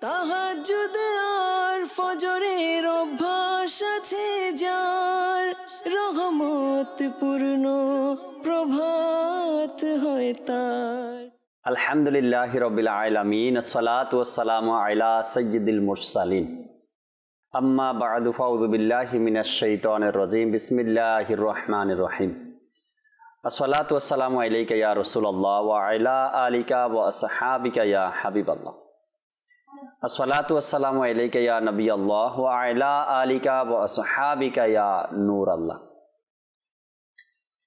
তাহাজ্জুদ আর ফজরের অভ্যাস আছে যার, রহমত পূর্ণ প্রভাত হয় তার। আলহামদুলিল্লাহি রাব্বিল আলামিন, আসসালাতু ওয়াসসালামু আলা সাইয়্যিদিল মুরসালিন, আম্মা বা'দু, ফাউযু বিল্লাহি মিনাশ শাইতানির রাজীম, বিসমিল্লাহির রহমানির রহিম। আসসালাতু ওয়াসসালামু আলাইকা ইয়া রাসূলুল্লাহ ওয়া আলা আলিকা ওয়া আসহাবিকা ইয়া হাবিবাল্লাহ। আসসালাতু ওয়াসসালামু আলাইকা ইয়া নবিয়াল্লাহ ওয়া আলা আলিকা ওয়া আসহাবিকা ইয়া নূরাল্লাহ।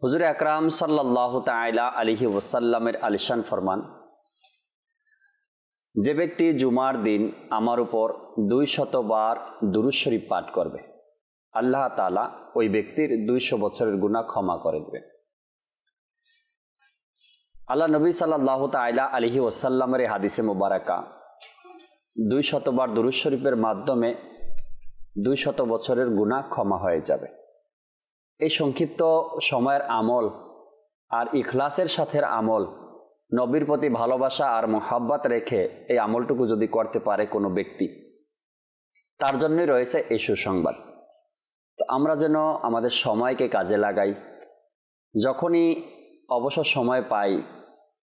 হুজুর আকরাম সাল্লাল্লাহু তাআলা আলাইহি ওয়াসাল্লামের আলিশান ফরমান, যে ব্যক্তি জুমার দিন আমার উপর 200 বার দুরূদ শরীফ পাঠ করবে, আল্লাহ তাআলা ওই ব্যক্তির 200 বছরের গুনাহ ক্ষমা করে দেবেন। আল্লাহ নবী সাল্লাল্লাহু তাআলা আলাইহি ওয়াসাল্লামের হাদিসে মুবারাকা 200 বার দুরূদ শরীফের মাধ্যমে 200 বছরের গুনাহ ক্ষমা হয়ে যাবে। এই সংক্ষিপ্ত সময়ের আমল আর ইখলাসের সাথে আমল, নবীর প্রতি ভালোবাসা আর মোহাব্বত রেখে এই আমলটুকু যদি করতে পারে কোনো ব্যক্তি, তার জন্যই রয়েছে এই সুসংবাদ। তো আমরা যেন আমাদের সময়কে কাজে লাগাই, যখনই অবসর সময় পাই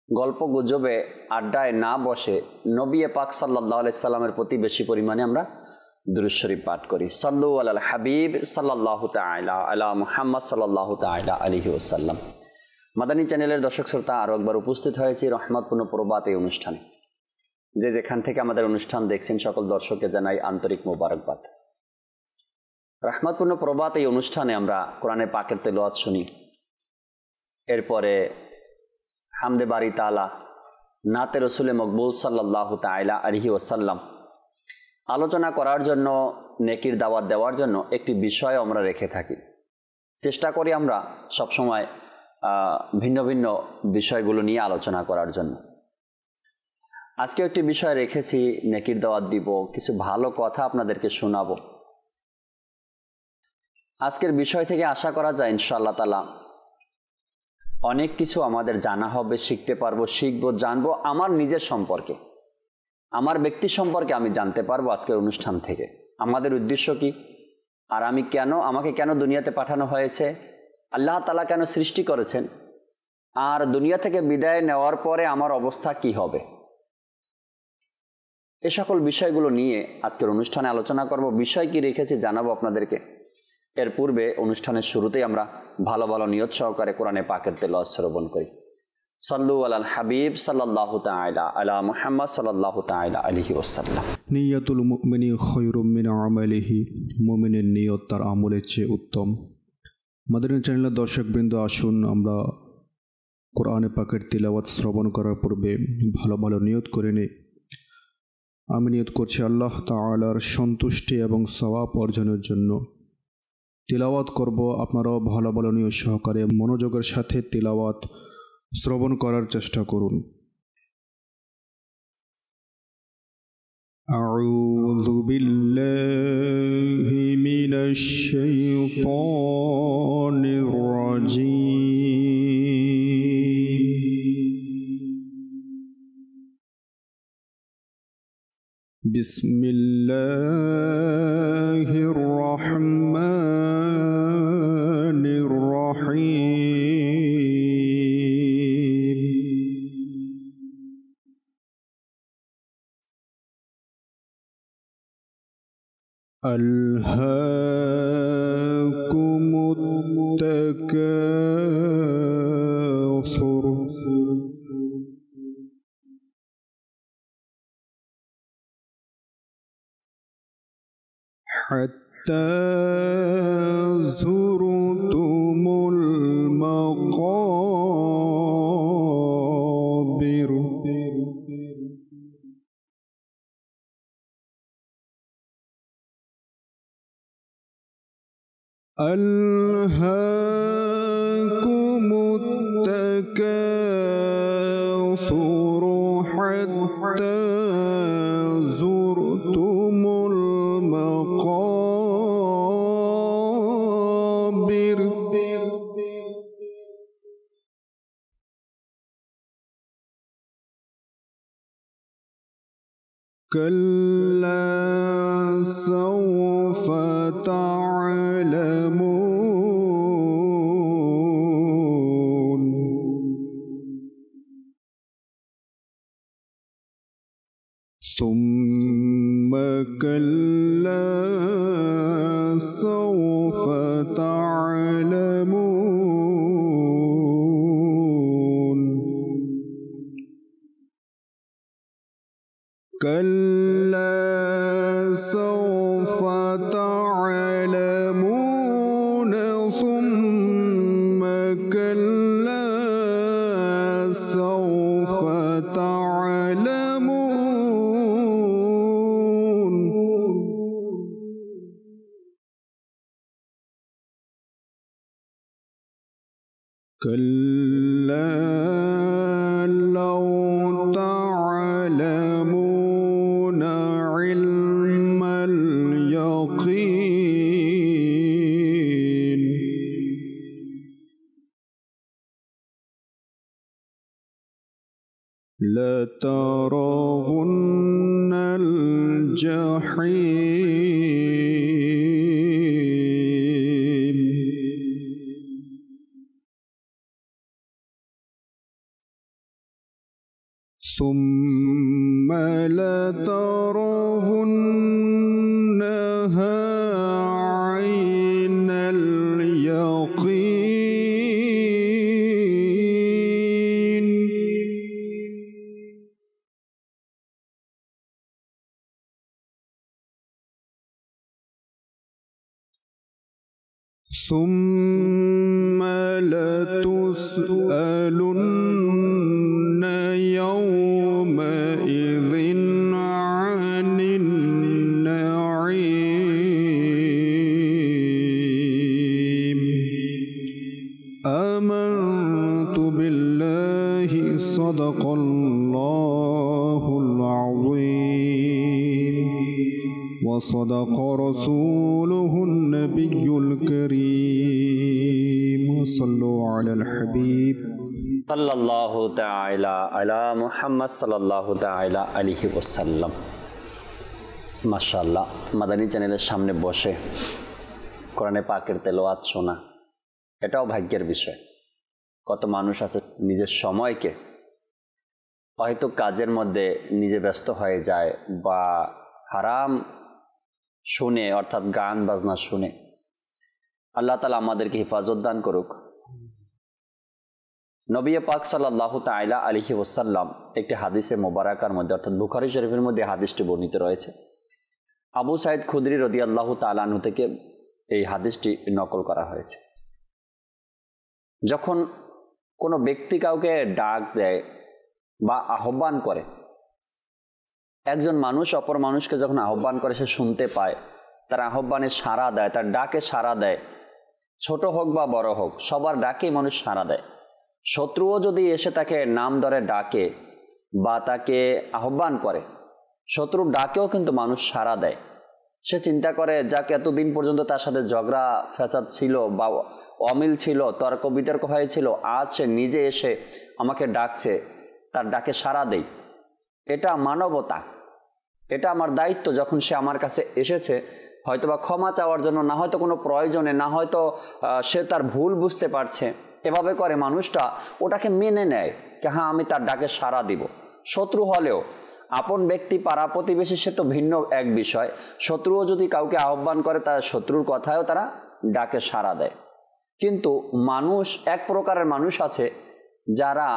গল্প গুজবে আড্ডায় না বসে নবী পাক সাল্লাল্লাহু আলাইহি সাল্লামের প্রতি বেশি পরিমাণে আমরা দুরূদ শরীফ পাঠ করি। সাল্লু আলাল হাবিব সাল্লাল্লাহু তাআলা আলা মুহাম্মদ সাল্লাল্লাহু তাআলা আলাইহি ওয়াসাল্লাম। মাদানী চ্যানেলের দর্শক শ্রোতা, আরও একবার উপস্থিত হয়েছি রহমতপূর্ণ প্রভাত এই অনুষ্ঠানে। যে যেখান থেকে আমাদের অনুষ্ঠান দেখছেন সকল দর্শককে জানাই আন্তরিক মোবারকবাদ। রহমতপূর্ণ প্রভাত এই অনুষ্ঠানে আমরা কোরআনে পাকের তেলাওয়াত শুনি, এরপরে হামদে বারি তাআলা, নাতে রসুলে মকবুল সাল্লাল্লাহু তাআলা আলাইহি ওয়াসাল্লাম আলোচনা করার জন্য, নেকির দাওয়াত দেওয়ার জন্য একটি বিষয় আমরা রেখে থাকি। চেষ্টা করি আমরা সবসময় ভিন্ন ভিন্ন বিষয়গুলো নিয়ে আলোচনা করার জন্য। আজকে একটি বিষয় রেখেছি, নেকির দাওয়াত দিব, কিছু ভালো কথা আপনাদেরকে শোনাবো। আজকের বিষয় থেকে আশা করা যায় ইনশাআল্লাহ তাআলা অনেক কিছু আমাদের জানা হবে, শিখতে পারবো, শিখবো, জানবো। আমার নিজের সম্পর্কে, আমার ব্যক্তি সম্পর্কে আমি জানতে পারবো আজকের অনুষ্ঠান থেকে। আমাদের উদ্দেশ্য কি, আর আমাকে কেন দুনিয়াতে পাঠানো হয়েছে, আল্লাহ তাআলা কেন সৃষ্টি করেছেন, আর দুনিয়া থেকে বিদায় নেওয়ার পরে আমার অবস্থা কি হবে, এ সকল বিষয়গুলো নিয়ে আজকের অনুষ্ঠানে আলোচনা করব। বিষয় কি রেখেছি জানাবো আপনাদেরকে। এর পূর্বে অনুষ্ঠানের শুরুতেই আমরা ভালো ভালো নিয়ত সহকারে কোরআনে পাকের তেলাওয়াত শ্রবণ করি। সাল্লু আলাল হাবিব সাল্লাল্লাহু তাআলা আলা মুহাম্মদ সাল্লাল্লাহু তাআলা আলাইহি ওয়াসাল্লাম। নিয়াতুল মুমিনি খায়রুম মিন আমালিহি, মুমিনের নিয়ত তার আমলের চেয়ে উত্তম। মাদানী চ্যানেলের দর্শকবৃন্দ, আসুন আমরা কোরআনে পাকের তেলাওয়াত শ্রবণ করার পূর্বে ভালো ভালো নিয়ত করে নিই। আমি নিয়ত করছি আল্লাহ তাআলার সন্তুষ্টি এবং সওয়াব অর্জনের জন্য তেলাওয়াত করব। আপনারাও ভালো ভালো নিয়ত সহকারে মনোযোগের সাথে তেলাওয়াত শ্রবণ করার চেষ্টা করুন। আউযু বিল্লাহি মিনাশ শাইতানির রাজীম। বিসমিল্লাহির রহমানির রহিম। আলহাকুমুত তাকাসুর হাত্তা যুরতুমুল মাকাবির। আলহাকুমুত তাকাসুর হাত্তা যুরতুমুল মাকাবির। كلا سوف تعلمون ثم كلا سوف تعلمون كلا سوف تعلمون ثم كلا سوف تعلمون كلا لو تعلمون علم اليقين لترون الجحيم ثم لترونها عين اليقين ثم لتسألن يومئذ عن النعيم آمنت بالله صدق الله العظيم وصدق رسوله النبي الكريم صلوا على الحبيب সাল্লাল্লাহু তাআলা আলা মুহাম্মদ সাল্লাল্লাহু তাআলা আলাইহি ওয়াসাল্লাম। মাশাআল্লাহ, মাদানী চ্যানেলের সামনে বসে কোরআনে পাকের তেলাওয়াত শোনা এটাও ভাগ্যের বিষয়। কত মানুষ আছে নিজের সময়কে হয়তো কাজের মধ্যে নিজে ব্যস্ত হয়ে যায় বা হারাম শুনে অর্থাৎ গান বাজনা শুনে। আল্লাহ তাআলা আমাদেরকে হেফাজত দান করুক। নবী পাক সাল্লাল্লাহু তাআলা আলাইহি ওয়াসাল্লাম একটি হাদিসে মোবারকার মধ্যে অর্থাৎ বুখারী শরীফের মধ্যে হাদিসটি বর্ণিত রয়েছে। আবু সাঈদ খুদরি রাদিয়াল্লাহু তাআলা আনহু থেকে এই হাদিসটি নকল করা হয়েছে। যখন কোনো ব্যক্তি কাউকে ডাক দেয় বা আহ্বান করে, একজন মানুষ অপর মানুষকে যখন আহ্বান করে সে শুনতে পায়, তার আহ্বানে সাড়া দেয়, তার ডাকে সাড়া দেয়, ছোট হোক বা বড় হোক সবার ডাকেই মানুষ সাড়া দেয়। শত্রুও যদি এসে তাকে নাম ধরে ডাকে বা তাকে আহ্বান করে, শত্রুর ডাকেও কিন্তু মানুষ সাড়া দেয়। সে চিন্তা করে যাকে এতদিন পর্যন্ত তার সাথে ঝগড়া ফ্যাসাদ ছিল বা অমিল ছিল, তর্ক বিতর্ক হয়েছিল, আজ সে নিজে এসে আমাকে ডাকছে, তার ডাকে সাড়া দেই। এটা মানবতা, এটা আমার দায়িত্ব। যখন সে আমার কাছে এসেছে হয়তোবা ক্ষমা চাওয়ার জন্য, না হয়তো কোনো প্রয়োজনে, না হয়তো সে তার ভুল বুঝতে পারছে, এভাবে করে মানুষটা ওটাকে মেনে নেয় যে হ্যাঁ আমি তার ডাকে সাড়া দিব। শত্রু হলেও আপন ব্যক্তি, পাড়া প্রতিবেশী সে তো ভিন্ন এক বিষয়। শত্রুও যদি কাউকে আহ্বান করে তার শত্রুর কথায়ও তারা ডাকে সাড়া দেয়। কিন্তু মানুষ, এক প্রকারের মানুষ আছে যারা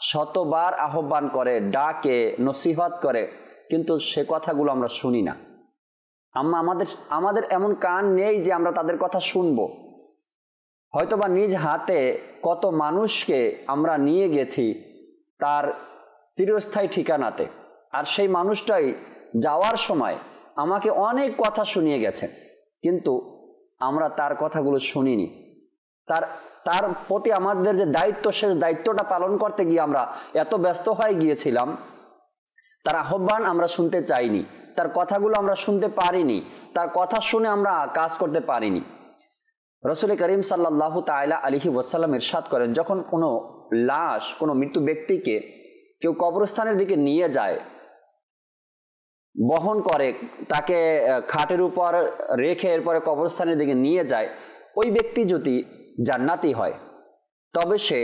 শতবার আহ্বান করে, ডাকে, নসিহত করে, কিন্তু সে কথাগুলো আমরা শুনি না। আমাদের এমন কান নেই যে আমরা তাদের কথা শুনবো। হয়তোবা নিজ হাতে কত মানুষকে আমরা নিয়ে গেছি তার চিরস্থায়ী ঠিকানাতে, আর সেই মানুষটাই যাওয়ার সময় আমাকে অনেক কথা শুনিয়ে গেছে, কিন্তু আমরা তার কথাগুলো শুনিনি। তার প্রতি আমাদের যে দায়িত্ব, শেষ দায়িত্বটা পালন করতে গিয়ে আমরা এত ব্যস্ত হয়ে গিয়েছিলাম, তার আহ্বান আমরা শুনতে চাইনি, তার কথাগুলো আমরা শুনতে পারিনি, তার কথা শুনে আমরা কাজ করতে পারিনি। রাসূল করিম সাল্লাল্লাহু তাআলা আলাইহি ওয়াসাল্লাম ইরশাদ করেন, যখন কোনো লাশ, কোনো মৃত্যু ব্যক্তিকে কেউ কবরস্থানের দিকে নিয়ে যায় বহন করে, তাকে খাটের উপর রেখে এরপরে কবরস্থানের দিকে নিয়ে যায়, ওই ব্যক্তি যদি জান্নাতি হয় তবে সে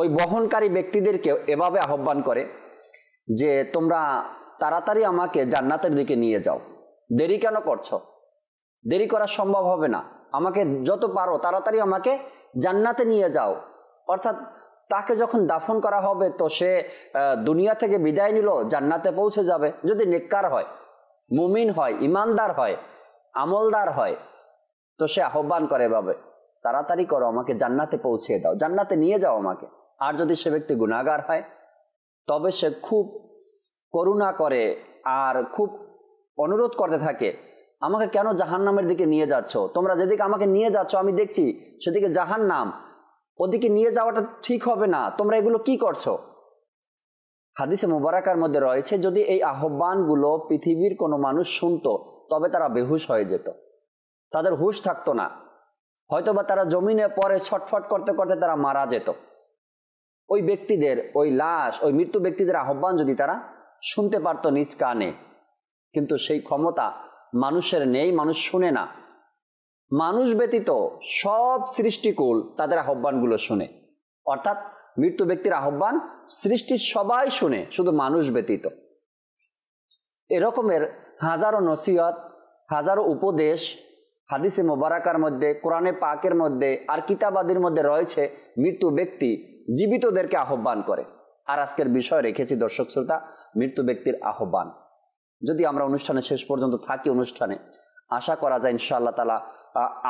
ওই বহনকারী ব্যক্তিদেরকে এভাবে আহ্বান করে যে তোমরা তাড়াতাড়ি আমাকে জান্নাতের দিকে নিয়ে যাও, দেরি কেন করছো? দেরি করা সম্ভব হবে না, আমাকে যত পারো তাড়াতাড়ি আমাকে জান্নাতে নিয়ে যাও। অর্থাৎ তাকে যখন দাফন করা হবে তো সে দুনিয়া থেকে বিদায় নিল, জান্নাতে পৌঁছে যাবে। যদি নেককার হয়, মুমিন হয়, ইমানদার হয়, আমলদার হয়, তো সে আহ্বান করে এভাবে, তাড়াতাড়ি করো, আমাকে জান্নাতে পৌঁছে দাও, জান্নাতে নিয়ে যাও আমাকে। আর যদি সে ব্যক্তি গুনাহগার হয় তবে সে খুব করুণা করে আর খুব অনুরোধ করতে থাকে, আমাকে কেন জাহান্নামের দিকে নিয়ে যাচ্ছ? তোমরা যেদিকে আমাকে নিয়ে যাচ্ছ আমি দেখছি সেদিকে জাহান্নাম, ওদিকে নিয়ে যাওয়াটা ঠিক হবে না, তোমরা এগুলো কি করছো? হাদিসে মুবারাকার মধ্যে রয়েছে যদি এই আহ্বানগুলো পৃথিবীর কোনো মানুষ শুনতো তবে তারা বেহুশ হয়ে যেত, তাদের হুশ থাকতো না, হয়তোবা তারা জমিনে পরে ছটফট করতে করতে তারা মারা যেত। ওই ব্যক্তিদের, ওই লাশ, ওই মৃত্যু ব্যক্তিদের আহ্বান যদি তারা শুনতে পারতো নিজ কানে, কিন্তু সেই ক্ষমতা মানুষের নেই, মানুষ শুনে না। মানুষ ব্যতীত সব সৃষ্টিকুল তাদের আহ্বানগুলো শুনে, অর্থাৎ মৃত্যু ব্যক্তির আহ্বান সৃষ্টির সবাই শুনে, শুধু মানুষ ব্যতীত। এরকমের হাজারো নসিহত, হাজারো উপদেশ হাদিসে মোবারকার মধ্যে, কোরআনে পাকের মধ্যে আর কিতাবাদির মধ্যে রয়েছে। মৃত্যু ব্যক্তি জীবিতদেরকে আহ্বান করে। আর আজকের বিষয় রেখেছি দর্শক শ্রোতা, মৃত্যু ব্যক্তির আহ্বান। যদি আমরা অনুষ্ঠানে শেষ পর্যন্ত থাকি, অনুষ্ঠানে আশা করা যায় ইনশাআল্লাহ তাআলা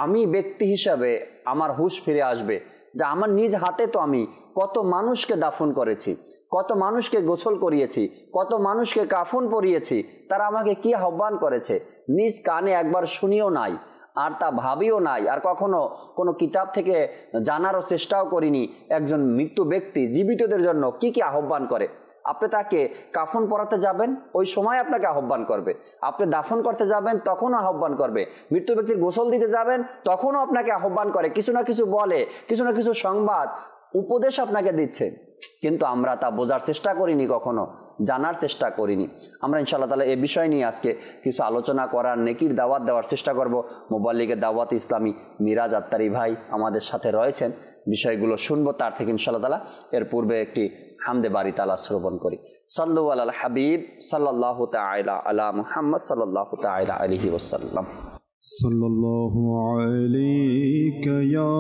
আমি ব্যক্তি হিসাবে আমার হুঁশ ফিরে আসবে যে আমার নিজ হাতে তো আমি কত মানুষকে দাফন করেছি, কত মানুষকে গোসল করিয়েছি, কত মানুষকে কাফন পরিয়েছি, তারা আমাকে কি আহ্বান করেছে নিজ কানে একবার শুনিও নাই, আর তা ভাবিও নাই, আর কখনো কোনো কিতাব থেকে জানারও চেষ্টাও করিনি একজন মৃত্যু ব্যক্তি জীবিতদের জন্য কি কি আহ্বান করে। আপনি তাকে কাফন পরাতে যাবেন, ওই সময় আপনাকে আহ্বান করবে। আপনি দাফন করতে যাবেন, তখনও আহ্বান করবে। মৃত্যু ব্যক্তির গোসল দিতে যাবেন, তখনও আপনাকে আহ্বান করে, কিছু না কিছু বলে, কিছু না কিছু সংবাদ, উপদেশ আপনাকে দিচ্ছে। কিন্তু আমরা তা বোঝার চেষ্টা করিনি, কখনো জানার চেষ্টা করিনি। আমরা ইনশাআল্লাহ তাআলা এই বিষয় নিয়ে আজকে কিছু আলোচনা করার, নেকির দাওয়াত দেওয়ার চেষ্টা করব। মুবাল্লিগের দাওয়াত ইসলামী মিরাজ আত্তারি ভাই আমাদের সাথে রয়েছেন, বিষয়গুলো শুনবো তার থেকে ইনশাআল্লাহ তাআলা। এর পূর্বে একটি হামদে বারি তাআলা শ্রবণ করি। সাল্লু আলাল হাবিব সাল্লাল্লাহু তাআলা আলা মুহাম্মদ সাল্লাল্লাহু তাআলা আলাইহি ওয়াসাল্লাম। সাল্লাল্লাহু আলাইকা ইয়া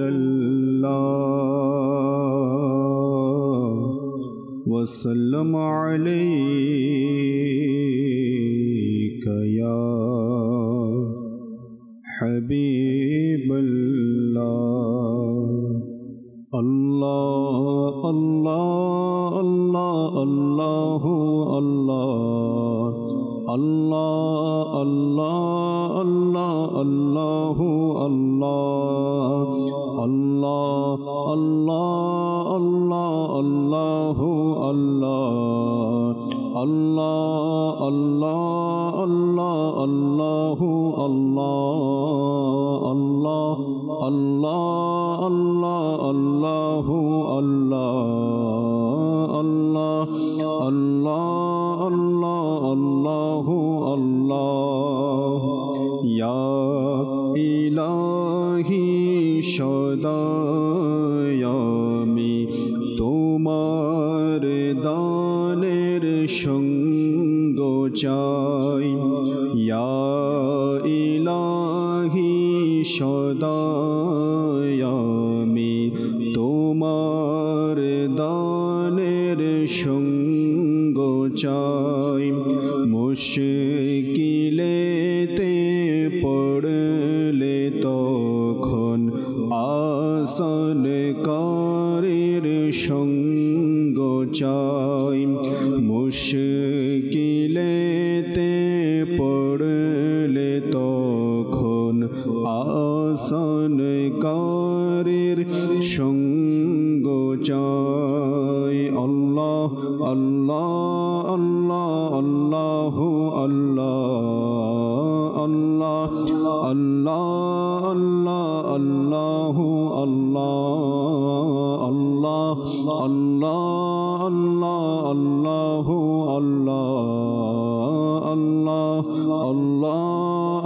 রাসূলুল্লাহ ওয়া সাল্লাম আলাইকা ইয়া হাবিবাল্লাহ। আল্লাহ আল্লাহ আল্লাহ আল্লাহু আল্লাহ আল্লাহ আল্লাহ আল্লাহ আল্লাহু আল্লাহ আল্লাহ আল্লাহ আল্লাহ আল্লাহু আল্লাহ আল্লাহ আল্লাহ আল্লাহ আল্লাহু আল্লাহ আল্লাহ আল্লাহ আল্লাহ আল্লাহু আল্লাহ আল্লাহ আল্লাহ আল্লাহ আল্লাহু আল্লাহ। ইয়া ইলাহি সদাই আমি তোমার দানের সঙ্গ চাই। ইয়া ইলাহি সদাই আমি তোমার দানের সঙ্গ চাই। মুশকিলেতে পড়লে তখন আসান কারের সঙ্গ চাই। মুশকিলেতে পড়লে তখন আসান কারের সঙ্গ চাই। আল্লাহ আল্লাহ আল্লাহ আল্লাহু আল্লাহ আল্লাহ আল্লাহ আল্লাহ আল্লাহু আল্লাহ আল্লাহ আল্লাহ আল্লাহ আল্লাহ আল্লাহ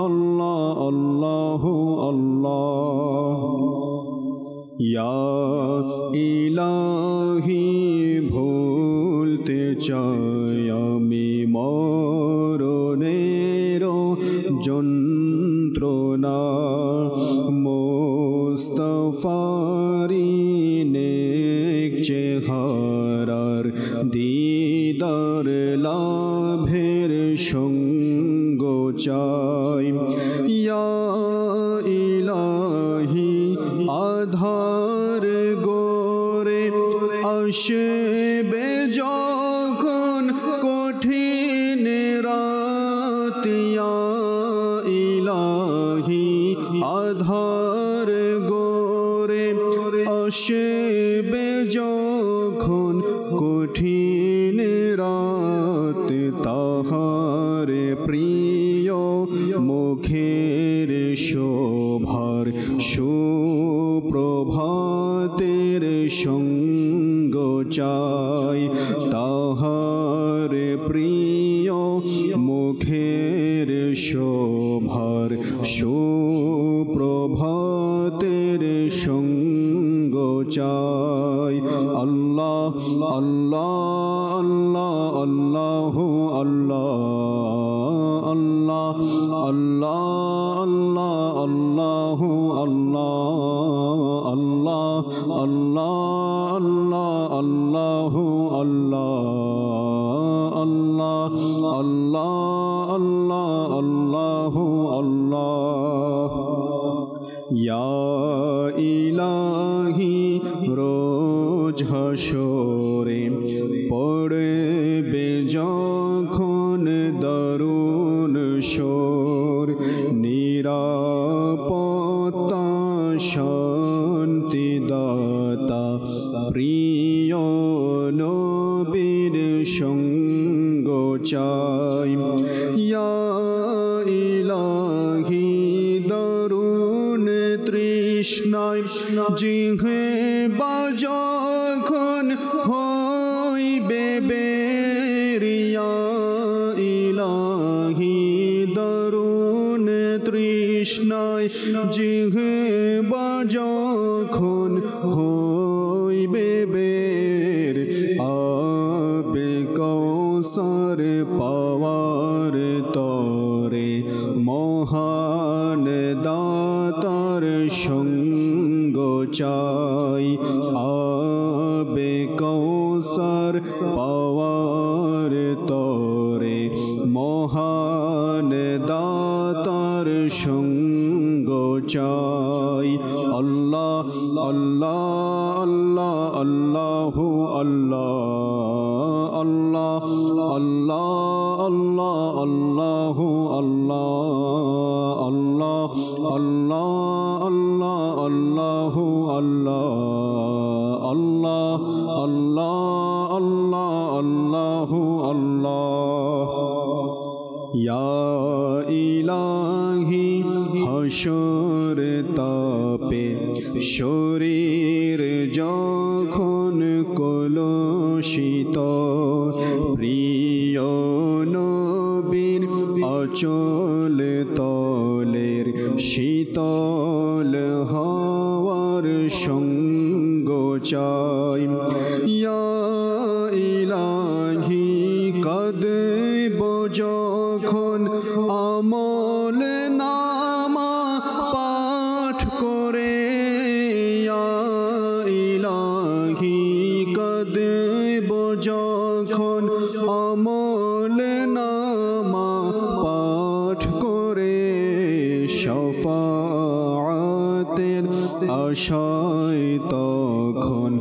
আল্লাহ আল্লাহ ইয়া ইলাহি ভুলতে চাই আমি মরণের যন্ত্রণা মুস্তাফারি নেক চেহারার দিদার লাভের সঙ্গ চাই ইয়া ইলাহি আধার গোরে আসবে যখন কঠিন রাত ইয়া ইলাহি আধার গোরে আসবে যখন কঠিন রাত তাহার প্রিয় মুখের শোভার সুপ্রভাতের সঙ্গ চাই তাহার প্রিয় মুখের শোভার সুপ্রভাতের সঙ্গ চাই আল্লাহ আল্লাহ আল্লাহ আল্লাহ আল্লাহ আল্লাহ আল্লাহ আল্লাহ আল্লাহ আল্লাহ আল্লাহ আল্লাহ আল্লাহ আল্লাহ আল্লাহ আল্লাহ ইয়া ইলাহি রোজ হাসরে পড়বে যখন দারুণ শোর নিরাপত্তা শান্তি দাতা প্রিয় নবীর সঙ্গ চাই ইয়া ইলাহি দারুণ তৃষ্ণায় জিহে যখন হইবে বেরিয়া ইলাহি দারুণ তৃষ্ণায় জিহে যখন হইবে বের আবে কৌসর পাওয়ার তরে মহান দাতার সঙ্গ চাই আবে কৌসর পাওয়ার তরে মহান দাতার সঙ্গ চাই আল্লাহ আল্লাহ আল্লাহ আল্লাহ আল্লাহ আল্লাহ আল্লাহ আল্লাহ আল্লাহ আল্লাহ আল্লাহ আল্লাহ আল্লাহ আল্লাহ আল্লাহ আল্লাহ ইয়া ইলাহি হাসর তাপে শরীর যখন কলুষিত প্রিয় নবীর আঁচল তলের শীতল হাওয়ার সঙ্গ চাই ইয়া ইলাহি কাঁদব যখন আমল নামা পাঠ করে ইয়া ইলাহি কাঁদব যখন আমল নামা পাঠ করে শফাআতের আশায় তখন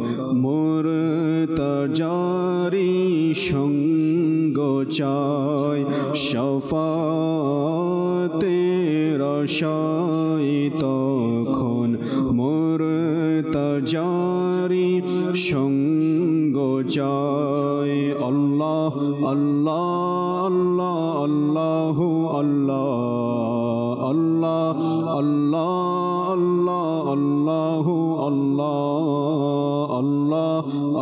মুরতাজারি সঙ্গ চাই শফাআতের আশায় তখন মুরতাজারি সঙ্গ চাই আল্লাহ আল্লাহ আল্লাহ আল্লাহ আল্লাহ আল্লাহ আল্লাহ আল্লাহ আল্লাহ আল্লাহ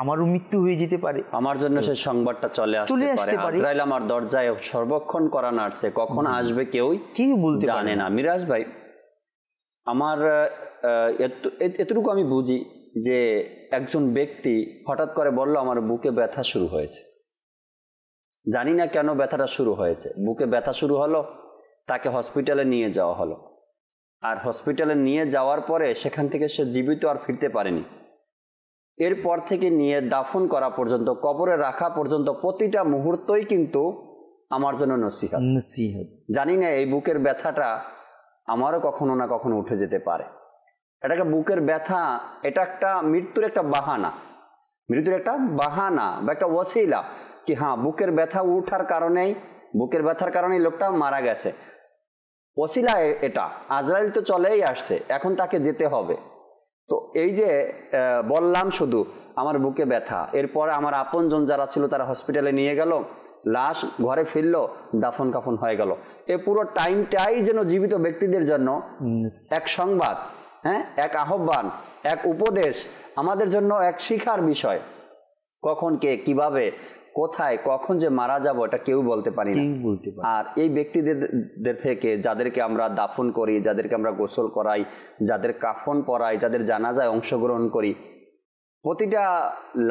আমারও মৃত্যু হয়ে যেতে পারে, আমার জন্য সেই সংবাদটা চলে আসতে পারে। আজরাইল আমার দরজায় সর্বক্ষণ করা নাড়ছে, কখন আসবে কেউ বলতে জানে না। মিরাজ ভাই, আমার এতটুকু আমি বুঝি যে একজন ব্যক্তি হঠাৎ করে বলল আমার বুকে ব্যথা শুরু হয়েছে, জানি না কেন ব্যথাটা শুরু হয়েছে, বুকে ব্যথা শুরু হলো, তাকে হসপিটালে নিয়ে যাওয়া হলো। আর হসপিটালে নিয়ে যাওয়ার পরে সেখান থেকে সে জীবিত আর ফিরতে পারেনি। এরপর থেকে নিয়ে দাফন করা পর্যন্ত, কবরে রাখা পর্যন্ত প্রতিটা মুহূর্তই কিন্তু আমার জন্য নসিহত। জানি না এই বুকের ব্যথাটা আমারও কখনো না কখনো উঠে যেতে পারে। এটা একটা বুকের ব্যথা, এটা একটা মৃত্যুর একটা বাহানা, মৃত্যুর একটা বাহানা বা একটা ওয়াসিলা, কি হ্যাঁ বুকের ব্যথা উঠার কারণেই, বুকের ব্যথার কারণেই লোকটা মারা গেছে, ওয়াসিলা এটা। আজরাইল তো চলেই আসছে, এখন তাকে যেতে হবে। তো এই যে বললাম শুধু আমার বুকে ব্যথা, এরপরে আমার আপনজন যারা ছিল তারা হসপিটালে নিয়ে গেল, লাশ ঘরে ফিরলো, দাফন কাফন হয়ে গেল। এ পুরো টাইমটাই যেন জীবিত ব্যক্তিদের জন্য এক সংবাদ, হ্যাঁ, এক আহ্বান, এক উপদেশ, আমাদের জন্য এক শিক্ষার বিষয়। কখন কে কিভাবে কোথায় কখন যে মারা যাব এটা কেউ বলতে পারি না। আর এই ব্যক্তিদের থেকে যাদেরকে আমরা দাফন করি, যাদেরকে আমরা গোসল করাই, যাদের কাফন পরাই, যাদের জানাজায় অংশগ্রহণ করি, প্রতিটা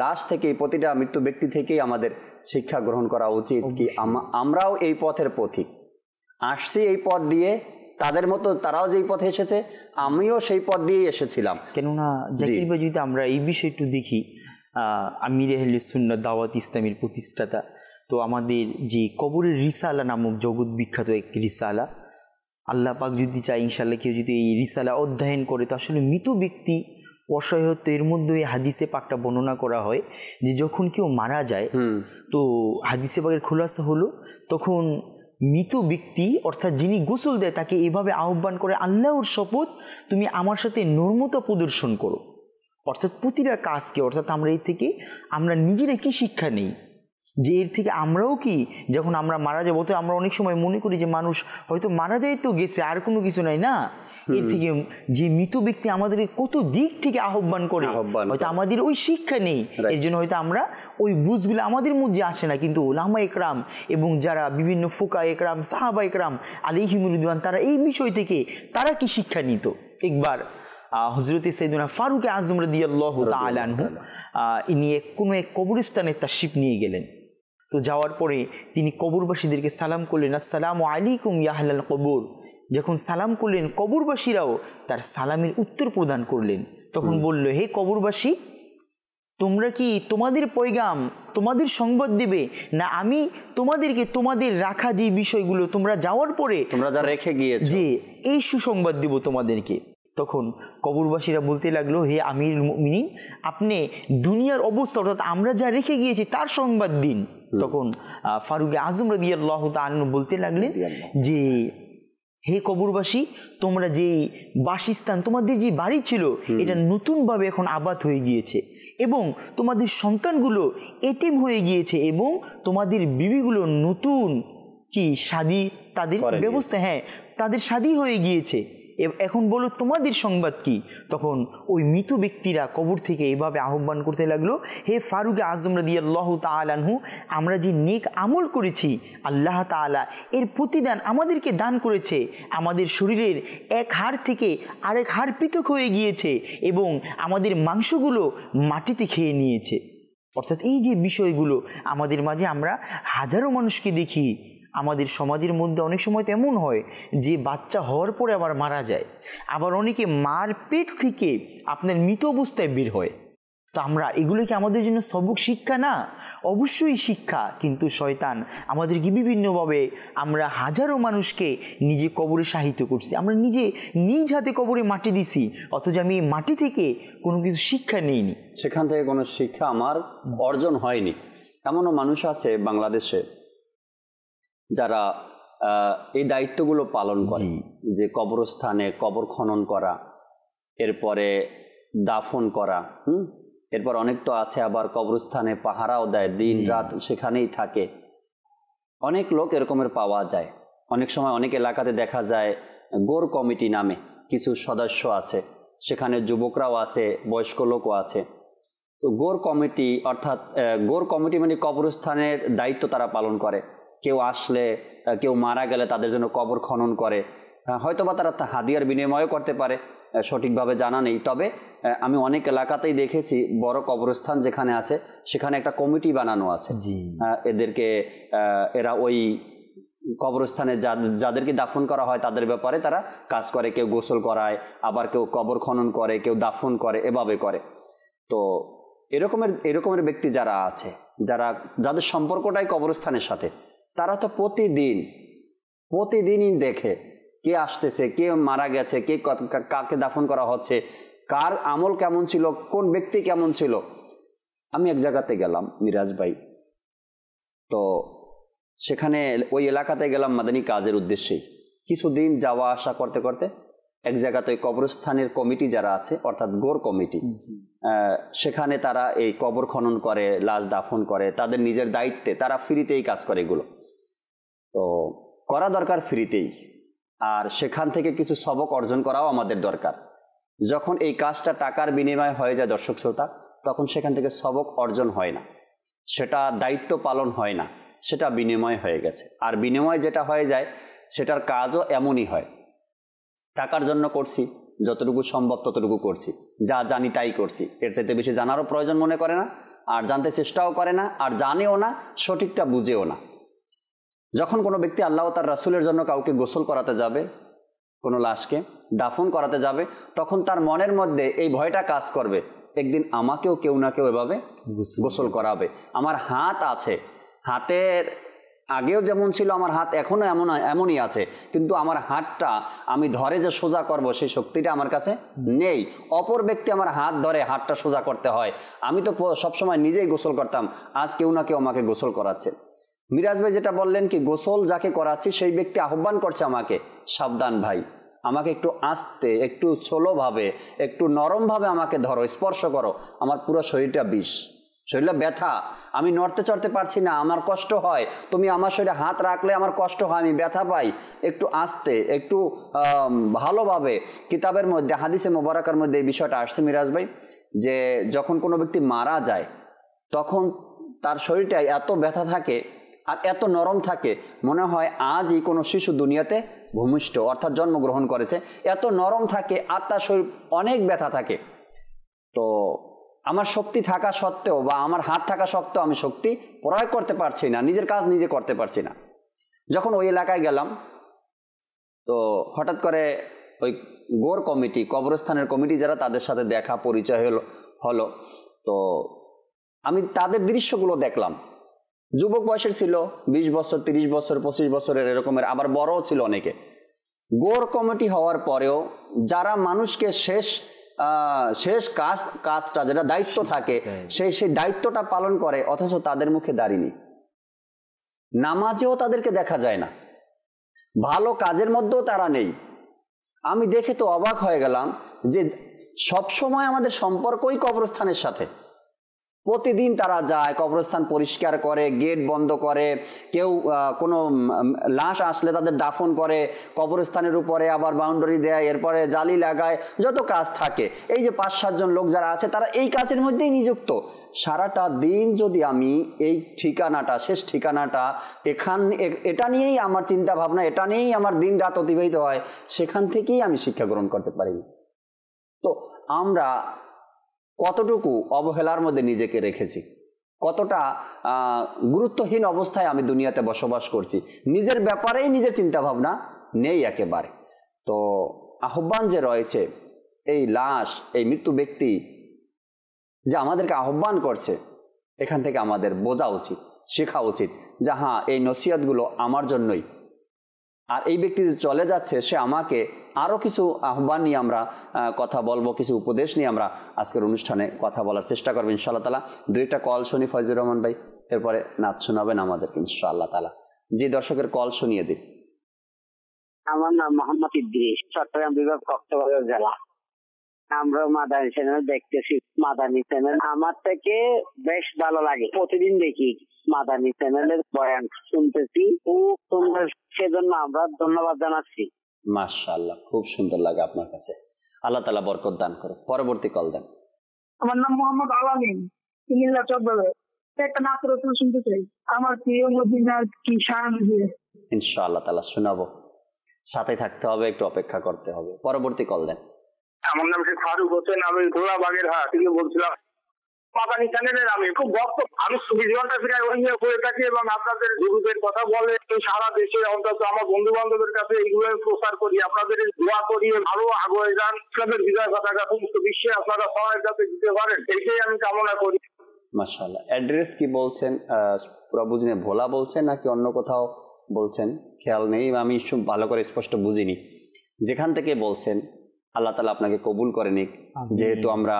লাশ থেকেই, প্রতিটা মৃত্যু ব্যক্তি থেকেই আমাদের শিক্ষা গ্রহণ করা উচিত কি আমরাও এই পথের পথিক, আসছি এই পথ দিয়ে, তাদের মতো তারাও যেই পথে এসেছে আমিও সেই পথ দিয়েই এসেছিলাম। কেননা জাকির ভাই, যদি আমরা এই বিষয়টা দেখি, আমির আহলে সুন্নাত দাওয়াত ইসলামের প্রতিষ্ঠাতা, তো আমাদের যে কবরের রিসালা নামক জগৎ বিখ্যাত এক রিসালা, আল্লাহ পাক যদি চাই ইনশাল্লাহ কেউ যদি এই রিসালা অধ্যয়ন করে, তো আসলে মৃত ব্যক্তি অসহায়ত্ব, এর মধ্যে হাদিসে পাকটা বর্ণনা করা হয় যে যখন কেউ মারা যায়, তো হাদিসে পাকের খোলাসা হলো তখন মৃত ব্যক্তি অর্থাৎ যিনি গোসল দেয় তাকে এভাবে আহ্বান করে, আল্লাহর শপথ তুমি আমার সাথে নর্মতা প্রদর্শন করো। অর্থাৎ প্রতিটা কাজকে, অর্থাৎ আমরা এর থেকে আমরা নিজেরা কি শিক্ষা নেই, যে এর থেকে আমরাও কি যখন আমরা মারা যাবো, তো আমরা অনেক সময় মনে করি যে মানুষ হয়তো মারা যায় তো গেছে, আর কোনো কিছু নাই না, এর থেকে যে মৃত ব্যক্তি আমাদের কত দিক থেকে আহ্বান করে, হয়তো আমাদের ওই শিক্ষা নেই, এর জন্য হয়তো আমরা ওই বুঝগুলো আমাদের মধ্যে আসে না। কিন্তু ওলামা একরাম এবং যারা বিভিন্ন ফুকা একরাম, সাহাবা একরাম আলাইহিমুর রিদওয়ান, তারা এই বিষয় থেকে তারা কি শিক্ষা নিত। একবার হযরত সাইয়েদনা ফারুক আযম রাদিয়াল্লাহু তাআলা আনহু ইনি কোনো এক কবরস্থানে তাশরিফ নিয়ে গেলেন। তো যাওয়ার পরে তিনি কবরবাসীদেরকে সালাম করলেন, আসসালামু আলাইকুম ইয়া আহলাল কবর। যখন সালাম করলেন, কবরবাসীরাও তার সালামের উত্তর প্রদান করলেন। তখন বলল, হে কবরবাসী, তোমরা কি তোমাদের পয়গাম, তোমাদের সংবাদ দিবে, না আমি তোমাদেরকে তোমাদের রাখা যে বিষয়গুলো তোমরা যাওয়ার পরে তোমরা যা রেখে গিয়েছো, যে এই সুসংবাদ দিব তোমাদেরকে। তখন কবরবাসীরা বলতে লাগলো, হে আমিরুল মুমিনিন, আপনি দুনিয়ার অবস্থা অর্থাৎ আমরা যা রেখে গিয়েছি তার সংবাদ দিন। তখন ফারুক আযম রাদিয়াল্লাহু তাআলা বলতে লাগলেন যে, হে কবরবাসী, তোমরা যে বাসস্থান, তোমাদের যে বাড়ি ছিল, এটা নতুনভাবে এখন আবাদ হয়ে গিয়েছে এবং তোমাদের সন্তানগুলো এতিম হয়ে গিয়েছে এবং তোমাদের বিবিগুলো নতুন কি শাদী, তাদের ব্যবস্থা, হ্যাঁ তাদের শাদী হয়ে গিয়েছে, এখন বলো তোমাদের সংবাদ কি। তখন ওই মৃত ব্যক্তিরা কবর থেকে এভাবে আহ্বান করতে লাগলো, হে ফারুক আযম রাদিয়াল্লাহু তাআলা আনহু, আমরা যে নেক আমল করেছি আল্লাহ তাআলা এর প্রতিদান আমাদেরকে দান করেছে। আমাদের শরীরের এক হাড় থেকে আরেক হাড় পৃথক হয়ে গিয়েছে এবং আমাদের মাংসগুলো মাটিতে খেয়ে নিয়েছে। অর্থাৎ এই যে বিষয়গুলো আমাদের মাঝে, আমরা হাজারো মানুষকে দেখি, আমাদের সমাজের মধ্যে অনেক সময় তেমন হয় যে বাচ্চা হওয়ার পরে আবার মারা যায়, আবার অনেকে মার পেট থেকে আপনার মৃত অবস্থায় বের হয়। তো আমরা এগুলো কি আমাদের জন্য সবক শিক্ষা না? অবশ্যই শিক্ষা, কিন্তু শয়তান আমাদেরকে বিভিন্নভাবে, আমরা হাজারো মানুষকে নিজে কবরে শাহিত করছি, আমরা নিজে নিজ হাতে কবরে মাটি দিছি, অথচ আমি এই মাটি থেকে কোনো কিছু শিক্ষা নেইনি, সেখান থেকে কোনো শিক্ষা আমার অর্জন হয়নি। এমনও মানুষ আছে বাংলাদেশে যারা এই দায়িত্বগুলো পালন করে, যে কবরস্থানে কবর খনন করা, এরপরে দাফন করা, এরপর অনেক তো আছে আবার কবরস্থানে পাহারাও দেয়, দিন রাত সেখানেই থাকে। অনেক লোক এরকমের পাওয়া যায়। অনেক সময় অনেক এলাকাতে দেখা যায় গোর কমিটি নামে কিছু সদস্য আছে, সেখানে যুবকরাও আছে, বয়স্ক লোকও আছে। তো গোর কমিটি অর্থাৎ গোর কমিটি মানে কবরস্থানের দায়িত্ব তারা পালন করে। কেউ আসলে, কেউ মারা গেলে তাদের জন্য কবর খনন করে, হয়তোবা তারা হাদিয়ার বিনিময়ও করতে পারে, সঠিকভাবে জানা নেই। তবে আমি অনেক এলাকাতেই দেখেছি বড় কবরস্থান যেখানে আছে সেখানে একটা কমিটি বানানো আছে। এদেরকে এরা ওই কবরস্থানে যাদেরকে দাফন করা হয় তাদের ব্যাপারে তারা কাজ করে। কেউ গোসল করায়, আবার কেউ কবর খনন করে, কেউ দাফন করে, এভাবে করে। তো এরকমের ব্যক্তি যারা আছে, যাদের সম্পর্কটাই কবরস্থানের সাথে, তারা তো প্রতিদিনই দেখে কে আসতেছে, কে মারা গেছে, কে কাকে দাফন করা হচ্ছে, কার আমল কেমন ছিল, কোন ব্যক্তি কেমন ছিল। আমি এক জায়গাতে গেলাম মিরাজ ভাই, তো সেখানে ওই এলাকাতে গেলাম মাদানী কাজের উদ্দেশ্যেই। কিছুদিন যাওয়া আসা করতে করতে এক জায়গাতে ওই কবরস্থানের কমিটি যারা আছে, অর্থাৎ গোর কমিটি, সেখানে তারা এই কবর খনন করে, লাশ দাফন করে, তাদের নিজের দায়িত্বে তারা ফ্রিতেই কাজ করে। এগুলো তো করা দরকার ফ্রিতেই, আর সেখান থেকে কিছু সবক অর্জন করাও আমাদের দরকার। যখন এই কাজটা টাকার বিনিময় হয়ে যায় দর্শক শ্রোতা, তখন সেখান থেকে সবক অর্জন হয় না, সেটা দায়িত্ব পালন হয় না, সেটা বিনিময় হয়ে গেছে। আর বিনিময় যেটা হয়ে যায় সেটার কাজও এমনই হয়, টাকার জন্য করছি, যতটুকু সম্ভব ততটুকু করছি, যা জানি তাই করছি, এর চাইতে বেশি জানারও প্রয়োজন মনে করে না, আর জানতে চেষ্টাও করে না, আর জানেও না, সঠিকটা বুঝেও না। যখন কোনো ব্যক্তি আল্লাহ তার রাসূলের জন্য কাউকে গোসল করাতে যাবে, কোনো লাশকে দাফন করাতে যাবে, তখন তার মনের মধ্যে এই ভয়টা কাজ করবে, একদিন আমাকেও কেউ না কেউ এভাবে গোসল করাবে। আমার হাত আছে, হাতের আগেও যেমন ছিল আমার হাত এখনও এমনই আছে, কিন্তু আমার হাতটা আমি ধরে যে সোজা করব সেই শক্তিটা আমার কাছে নেই। অপর ব্যক্তি আমার হাত ধরে হাতটা সোজা করতে হয়। আমি তো সবসময় নিজেই গোসল করতাম, আজ কেউ না কেউ আমাকে গোসল করাচ্ছে। মিরাজ ভাই যেটা বললেন কি, গোসল যাকে করাচ্ছি সেই ব্যক্তি আহ্বান করছে আমাকে, সাবধান ভাই, আমাকে একটু আস্তে, একটু ছোলোভাবে, একটু নরমভাবে আমাকে ধরো, স্পর্শ করো, আমার পুরো শরীরটা বিষ, শরীরটা ব্যথা, আমি নড়তে চড়তে পারছি না, আমার কষ্ট হয়, তুমি আমার শরীরে হাত রাখলে আমার কষ্ট হয়, আমি ব্যথা পাই, একটু আস্তে, একটু ভালোভাবে। কিতাবের মধ্যে, হাদিসে মোবারকার মধ্যে এই বিষয়টা আসছে মিরাজ ভাই, যে যখন কোনো ব্যক্তি মারা যায় তখন তার শরীরটা এত ব্যথা থাকে আর এত নরম থাকে, মনে হয় আজই কোনো শিশু দুনিয়াতে ভূমিষ্ঠ অর্থাৎ জন্মগ্রহণ করেছে, এত নরম থাকে, আর তার শরীর অনেক ব্যথা থাকে। তো আমার শক্তি থাকা সত্ত্বেও বা আমার হাত থাকা সত্ত্বেও আমি শক্তি প্রয়োগ করতে পারছি না, নিজের কাজ নিজে করতে পারছি না। যখন ওই এলাকায় গেলাম, তো হঠাৎ করে ওই গোর কমিটি, কবরস্থানের কমিটি যারা, তাদের সাথে দেখা পরিচয় হলো। তো আমি তাদের দৃশ্যগুলো দেখলাম। যুবক বয়সের ছিল, 20 বছর, 30 বছর, 25 বছরের এরকমের, আবার বড়ও ছিল অনেকে। গোর কমিটি হওয়ার পরেও যারা মানুষকে শেষ কাজটা যেটা দায়িত্ব থাকে সেই দায়িত্বটা পালন করে, অথচ তাদের মুখে দাড়ি নেই, নামাজেও তাদেরকে দেখা যায় না, ভালো কাজের মধ্যেও তারা নেই। আমি দেখে তো অবাক হয়ে গেলাম যে সবসময় আমাদের সম্পর্কই কবরস্থানের সাথে। প্রতিদিন তারা যায়, কবরস্থান পরিষ্কার করে, গেট বন্ধ করে, কেউ কোনো লাশ আসলে তাদের দাফন করে, কবরস্থানের উপরে আবার বাউন্ডারি দেয়, এরপরে জালি লাগায়, যত কাজ থাকে। এই যে 5-7 জন লোক যারা আছে, তারা এই কাজের মধ্যেই নিযুক্ত। সারাটা দিন যদি আমি এই ঠিকানাটা, শেষ ঠিকানাটা, এটা নিয়েই আমার চিন্তা ভাবনা, এটা নিয়েই আমার দিন রাত অতিবাহিত হয়, সেখান থেকেই আমি শিক্ষা গ্রহণ করতে পারি। তো আমরা কতটুকু অবহেলার মধ্যে নিজেকে রেখেছি, কতটা গুরুত্বহীন অবস্থায় আমি দুনিয়াতে বসবাস করছি, নিজের ব্যাপারেই নিজের চিন্তা ভাবনা নেই একেবারে। তো আহ্বান যে রয়েছে, এই লাশ, এই মৃত্যু ব্যক্তি যে আমাদেরকে আহ্বান করছে, এখান থেকে আমাদের বোঝা উচিত, শেখা উচিত যে হ্যাঁ, এই নসিহতগুলো আমার জন্যই। আর এই ব্যক্তি চলে যাচ্ছে, সে আমাকে আরও কিছু আহ্বান নিয়ে আমরা কথা বলবো, কিছু উপদেশ নিয়ে আমরা আজকের অনুষ্ঠানে কথা বলার চেষ্টা করবো ইনশাআল্লাহ তাআলা। 2-1টা কল শুনি ফয়জুর রহমান ভাই, এরপরে নাচ শোনাবেন আমাদেরকে ইনশাআল্লাহ তাআলা। যে দর্শকের কল শুনিয়ে দিন। আমার নাম মোহাম্মদ ইদ্রিস, চট্টগ্রাম বিভাগ, কক্সবাজার জেলা। আমরা মাদানী চ্যানেল দেখতেছি, মাদানী চ্যানেল আমার থেকে বেশ ভালো লাগে, প্রতিদিন দেখি মাদানী চ্যানেলের বয়ান শুনতেছি, খুব সুন্দর, সেজন্য আমরা ধন্যবাদ জানাচ্ছি। মাশাআল্লাহ, খুব সুন্দর লাগে আপনার কাছে, আল্লাহ তাআলা বরকত দান করে। পরবর্তী কল দেন। আমার নাম মোহাম্মদ আলামিন, কুমিল্লা চট্টগ্রামে একটা নাচ রচনা শুনতে চাই, আমার প্রিয় মদিনার কি শান দিয়ে। ইনশাআল্লাহ তাআলা শোনাবো, সাথে থাকতে হবে, একটু অপেক্ষা করতে হবে। পরবর্তী কল দেন। আমার নাম শেখ ফারুক হোসেন, আমি ঘোড়াবাগের হাট থেকে বলছিলাম। মাদানী চ্যানেলের আমি খুব ভক্ত, আমি 24 ঘন্টা ফিরে ওই নিয়ে করে থাকি এবং আপনাদের গুরুদের কথা বলে সারা দেশে অন্তত আমার বন্ধু বান্ধবের কাছে এইগুলো প্রচার করি, আপনাদের দোয়া করি ভালো আগে যান, ইসলামের বিজয় পতাকা সমস্ত বিশ্বে আপনারা সবাই যাতে দিতে পারেন, এইটাই আমি কামনা করি। মাশাআল্লাহ। অ্যাড্রেস কি বলছেন? পুরো বুঝিনি, ভোলা বলছেন নাকি অন্য কোথাও বলছেন খেয়াল নেই, আমি ভালো করে স্পষ্ট বুঝিনি। যেখান থেকে বলছেন আল্লাহ তাআলা আপনাকে কবুল করে নিক। যেহেতু আমরা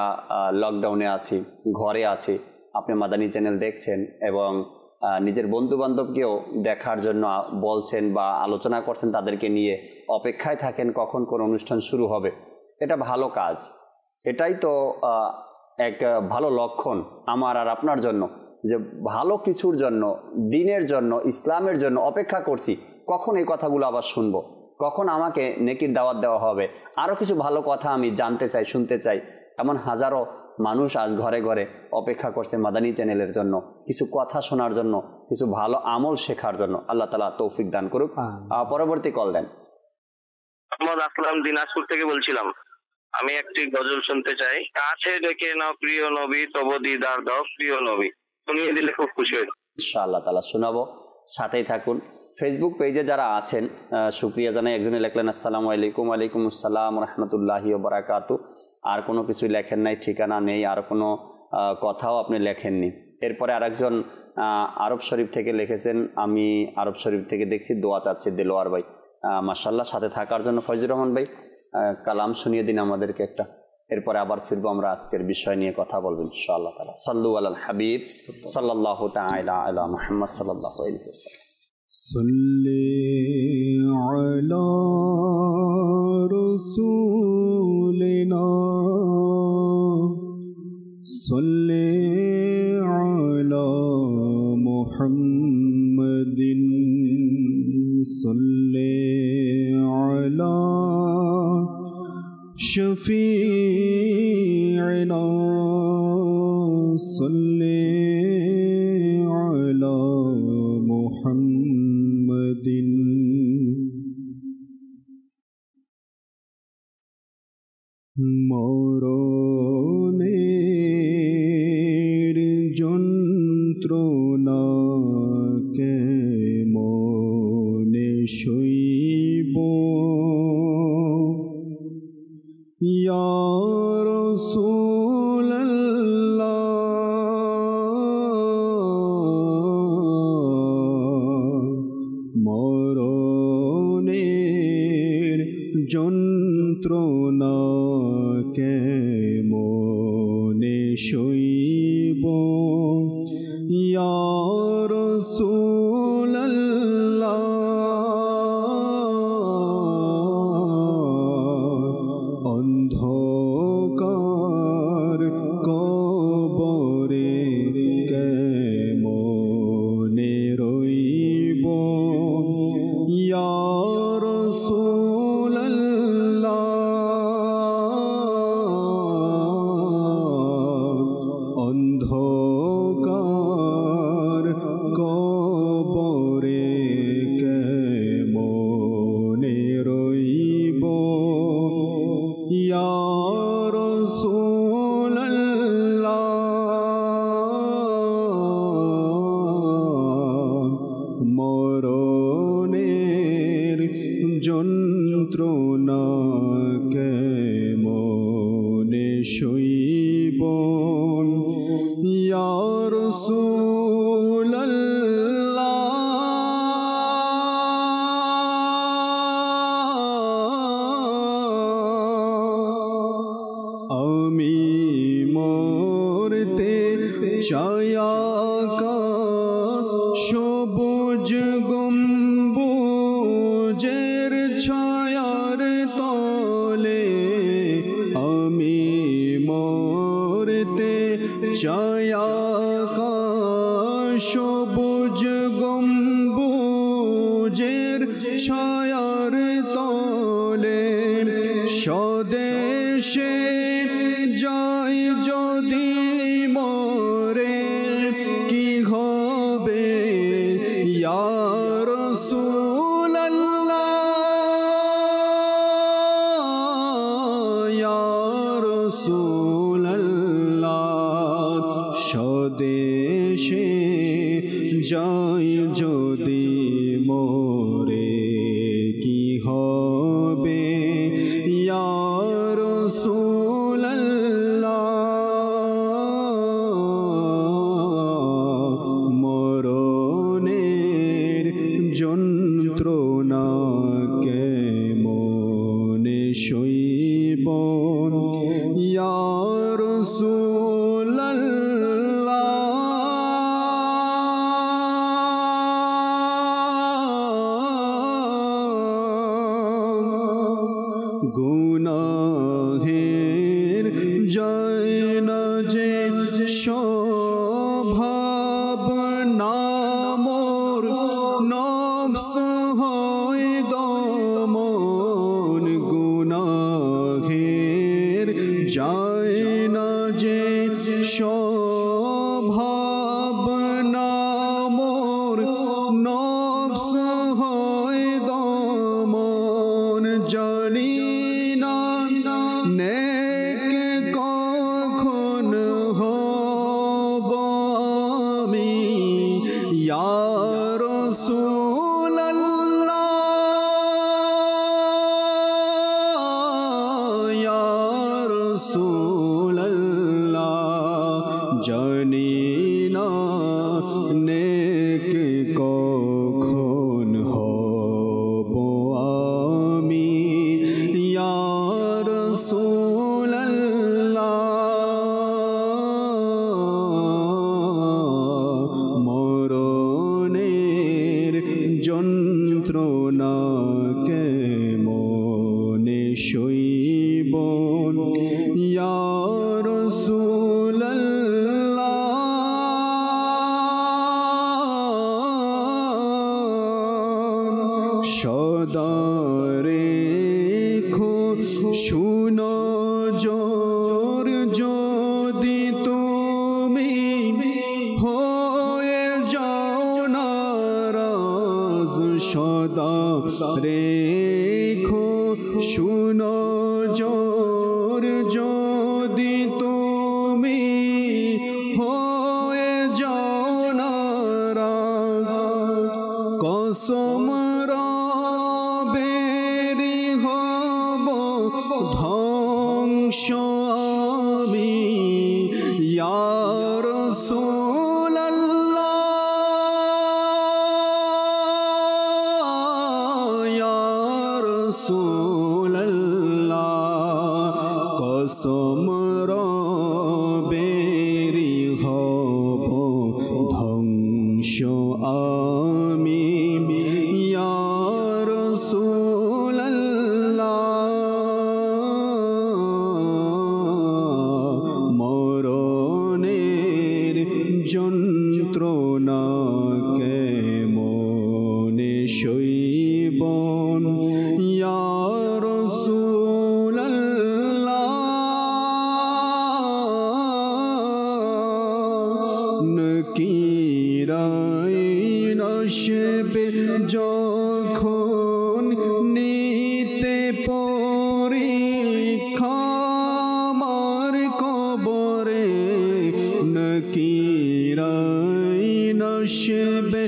লকডাউনে আছি, ঘরে আছি, আপনি মাদানী চ্যানেল দেখছেন এবং নিজের বন্ধু বান্ধবকেও দেখার জন্য বলছেন বা আলোচনা করছেন, তাদেরকে নিয়ে অপেক্ষায় থাকেন কখন কোন অনুষ্ঠান শুরু হবে। এটা ভালো কাজ, এটাই তো এক ভালো লক্ষণ আমার আর আপনার জন্য, যে ভালো কিছুর জন্য, দিনের জন্য, ইসলামের জন্য অপেক্ষা করছি, কখন এই কথাগুলো আবার শুনবো, কখন আমাকে নেকির দাওয়াত দেওয়া হবে, আরও কিছু ভালো কথা আমি জানতে চাই, শুনতে চাই। এমন হাজারো মানুষ আজ ঘরে ঘরে অপেক্ষা করছে মাদানী চ্যানেলের জন্য, কিছু কথা শোনার জন্য, কিছু ভালো আমল শেখার জন্য। আল্লাহ তাআলা তৌফিক দান করুক। পরবর্তী কল দেন। মোহাম্মদ আসলাম, দিনাজপুর থেকে বলছিলাম। আমি একটি গজল শুনতে চাই। কাছে ডেকে নাও প্রিয় নবী, তব দিদার দাও প্রিয় নবী, শুনিয়ে দিলে খুব খুশি হই। ইনশাআল্লাহ তাআলা শোনাবো, সাথেই থাকুন। ফেসবুক পেজে যারা আছেন শুকরিয়া জানাই। একজনে লেখলেন আসসালামু আলাইকুম। ওয়ালাইকুম আসসালাম রাহমাতুল্লাহি ওয়া বারাকাতু। আর কোনো কিছুই লেখেন নাই, ঠিকানা নেই, আর কোনো কথাও আপনি লেখেননি। এরপরে আরেকজন আরব শরীফ থেকে লিখেছেন, আমি আরব শরীফ থেকে দেখছি, দোয়া চাচ্ছি দেলোয়ার ভাই। মাশাআল্লাহ, সাথে থাকার জন্য ফয়জুর রহমান ভাই কালাম শুনিয়ে দিন আমাদেরকে একটা। এরপরে আবার ফিরবো, আমরা আজকের বিষয় নিয়ে কথা বলবো ইনশাআল্লাহ তাআলা। সাল্লু আলাল হাবিব সাল্লাল্লাহু তাআলা আলা মুহাম্মদ সাল্লাল্লাহু আলাইহি ওয়াসাল্লাম। صلی علی رسولنا صلی علی محمد صلی علی شفیعنا صلی علی محمد মরণের যন্ত্রণা কেমনে সইব ইয়া রাসূলুল্লাহ, মরণের যন্ত্রণা কেমনে সইব ইয়া রাসূলুল্লাহ, অন্ধকার কবরে কেমনে রইব ইয়া রাসূলুল্লাহ, অন্ধকার কবরে কেমনে রইব ইয়া রাসূলুল্লাহ, মরণের যন্ত্রণা কেমনে সইব ইয়া রাসূলুল্লাহ, আমি মরতে চাই সবুজ গম্বুজের ছায়ার তলে, আমি মরতে চাই সবুজ গম্বুজের ছায়ার তলে, স্বদেশে যাই যদি মরে যাই যদি মোরে কি হবে ইয়া রাসূলুল্লাহ মরণের যন্ত্রণা কেমনে সইব ইয়া গুনাহের যায় না যে স্বভাব না মোর নফস হয় দমন গুনাহের যায় না যে স্বভাব না মোর নফস হয় দমন জানি নেক কখন হব আমি ইয়া রাসূলুল্লাহ ইয়া রাসূলুল্লাহ জানি না নেক কখন হব আমি ইয়া মরণের যন্ত্রণা কেমনে সইব ইয়া রাসূলুল্লাহ সদা রেখো শুনো জোর যদি তুমি হয়ে যাও নারাজ সদা রেখো শুনো জোর যদি তুমি হয়ে যাও নারাজ কসম রবেরি হব ধ্বংস আমি ইয়া রাসূলুল্লাহ ইয়া রাসূলুল্লাহ কসম রবেরি হব ধ্বংস আমি ইয়া রাসূলুল্লাহ মরণের যন্ত্রণা কেমনে সইব ইয়া রাসূলুল্লাহ নকিরাই নশবে যখন নিতে পরীক্ষা আমার কবরে নকিরাই নশবে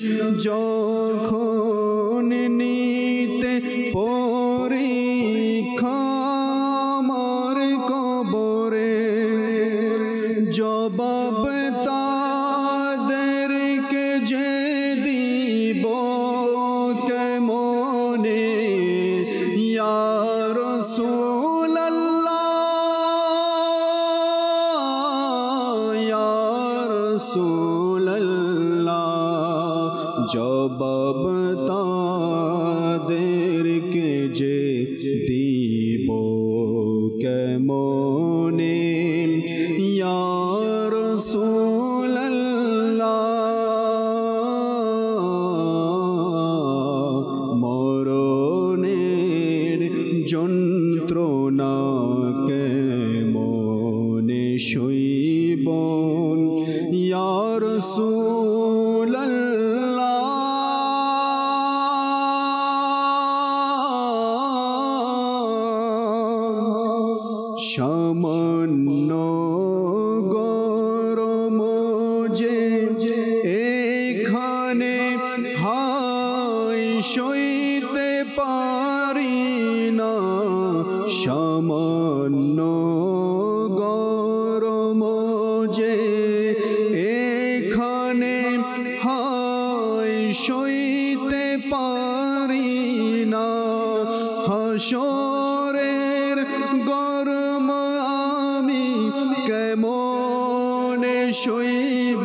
যখন নিতে পরীক্ষা আমার কবরে জবাব তাদেরকে যে দিব কেমনে ইয়া রাসূলুল্লাহ ইয়া রাসূলুল্লাহ জবাব তাদেরকে যে দিব কেমনে ইয়া রাসূলুল্লাহ মরণের যন্ত্রণা কেমনে সইব ইয়া রাসূলুল্লাহ সামান্য গরম যে এখানে সামান্য গরম যে এখানে হায় সইতে পারি না, হাসরের গরম আমি কেমনে সইব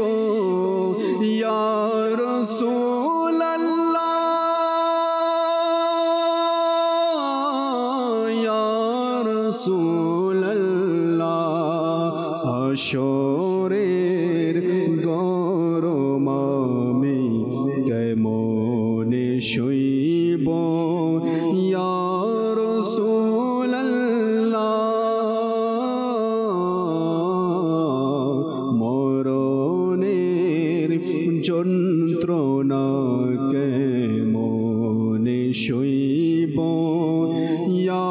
ইয়া রাসূলুল্লাহ, ইয়া রাসূলুল্লাহ, হাসরের গরম আমি কেমনে সইব ইয়া রাসূলুল্লাহ, মরণের যন্ত্রণা কেমনে সইব ইয়া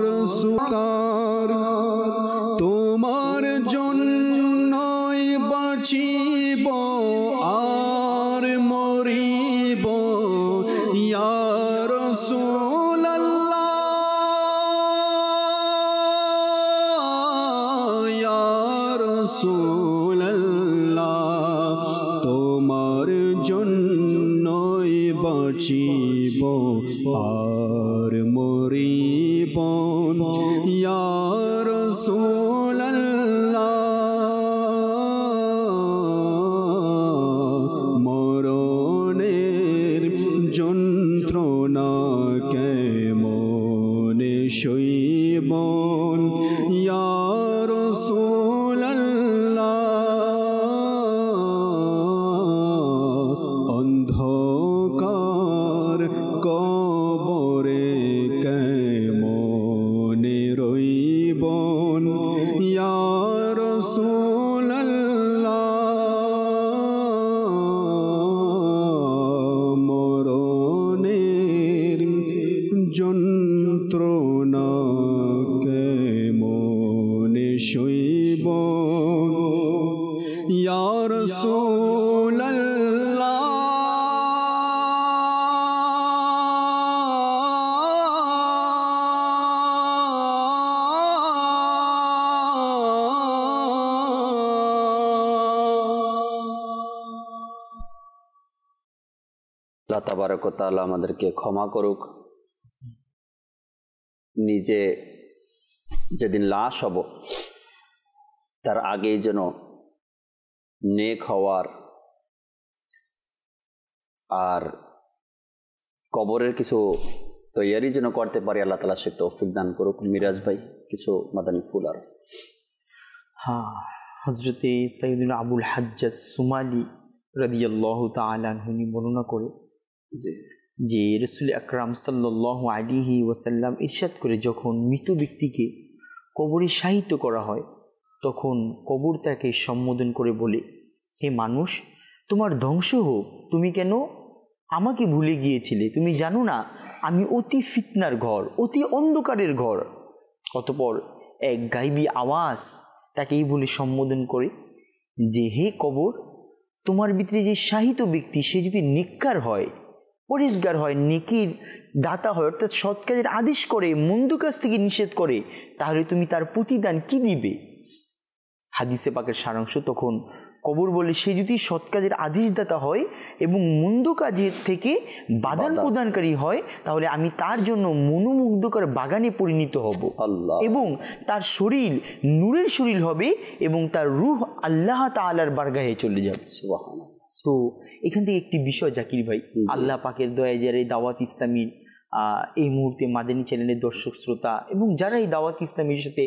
রাসূলুল্লাহ, তোমার জন্যই বাঁচিব আর মরিব ইয়া রাসূলুল্লাহ, ইয়া রাসূলুল্লাহ, তোমার জন্যই বাঁচিব আর মরিব ইয়া রাসূলুল্লাহ, মরণের যন্ত্রণা কেমনে সইব ইয়া রাসূলুল্লাহ, অন্ধকার কবরে কেমনে রইব ইয়া রাসূলুল্লাহ, মরণের যন্ত্রণা কেমনে সইব ইয়া রাসূলুল্লাহ। আল্লাহ তাবারক ওয়া তাআলা আমাদেরকে ক্ষমা করুক। নিজে যেদিন লাশ হব তার আগেই যেন নেক হওয়ার আর কবরের কিছু তৈয়ারি যেন করতে পারি, আল্লাহ তাআলা সে তৌফিক দান করুক। মিরাজ ভাই কিছু মাদানী ফুল আর। হ্যাঁ, হজরতে সৈয়দুনা আবুল হাজ্জাজ সুমালি রাদিয়াল্লাহু তাআলা আনহু বর্ণনা করে যে রাসূল আকরাম সাল্লাল্লাহু আলাইহি ওয়াসাল্লাম ইরশাদ করে, যখন মৃত ব্যক্তিকে কবরে শায়িত করা হয় তখন কবর তাকে সম্বোধন করে বলে, হে মানুষ, তোমার ধ্বংস হোক, তুমি কেন আমাকে ভুলে গিয়েছিলে? তুমি জানো না আমি অতি ফিতনার ঘর, অতি অন্ধকারের ঘর। অতঃপর এক গায়বী আওয়াজ তাকে এই বলে সম্বোধন করে যে, হে কবর, তোমার ভিতরে যে শায়িত ব্যক্তি সে যদি নেককার হয়, পরিষ্কার হয়, নেকির দাতা হয়, অর্থাৎ সৎ কাজের আদেশ করে, মন্দ কাজ থেকে নিষেধ করে, তাহলে তুমি তার প্রতিদান কি দিবে? হাদিসে পাকের সারাংশ, তখন কবর বলে, সে যদি সৎ কাজের আদেশদাতা হয় এবং মন্দ কাজের থেকে বাদান প্রদানকারী হয়, তাহলে আমি তার জন্য মনোমুগ্ধকর বাগানে পরিণত হব এবং তার শরীর নূরের শরীর হবে এবং তার রূহ আল্লাহ তাআলার বারগাহে চলে যাবে। সুবহানাল্লাহ। তো এখান থেকে একটি বিষয় জাকির ভাই, আল্লাহ পাকের দয়ায় যারা এই দাওয়াত ইসলামীর এই মুহূর্তে মাদানী চ্যানেলের দর্শক শ্রোতা এবং যারা এই দাওয়াত ইসলামীর সাথে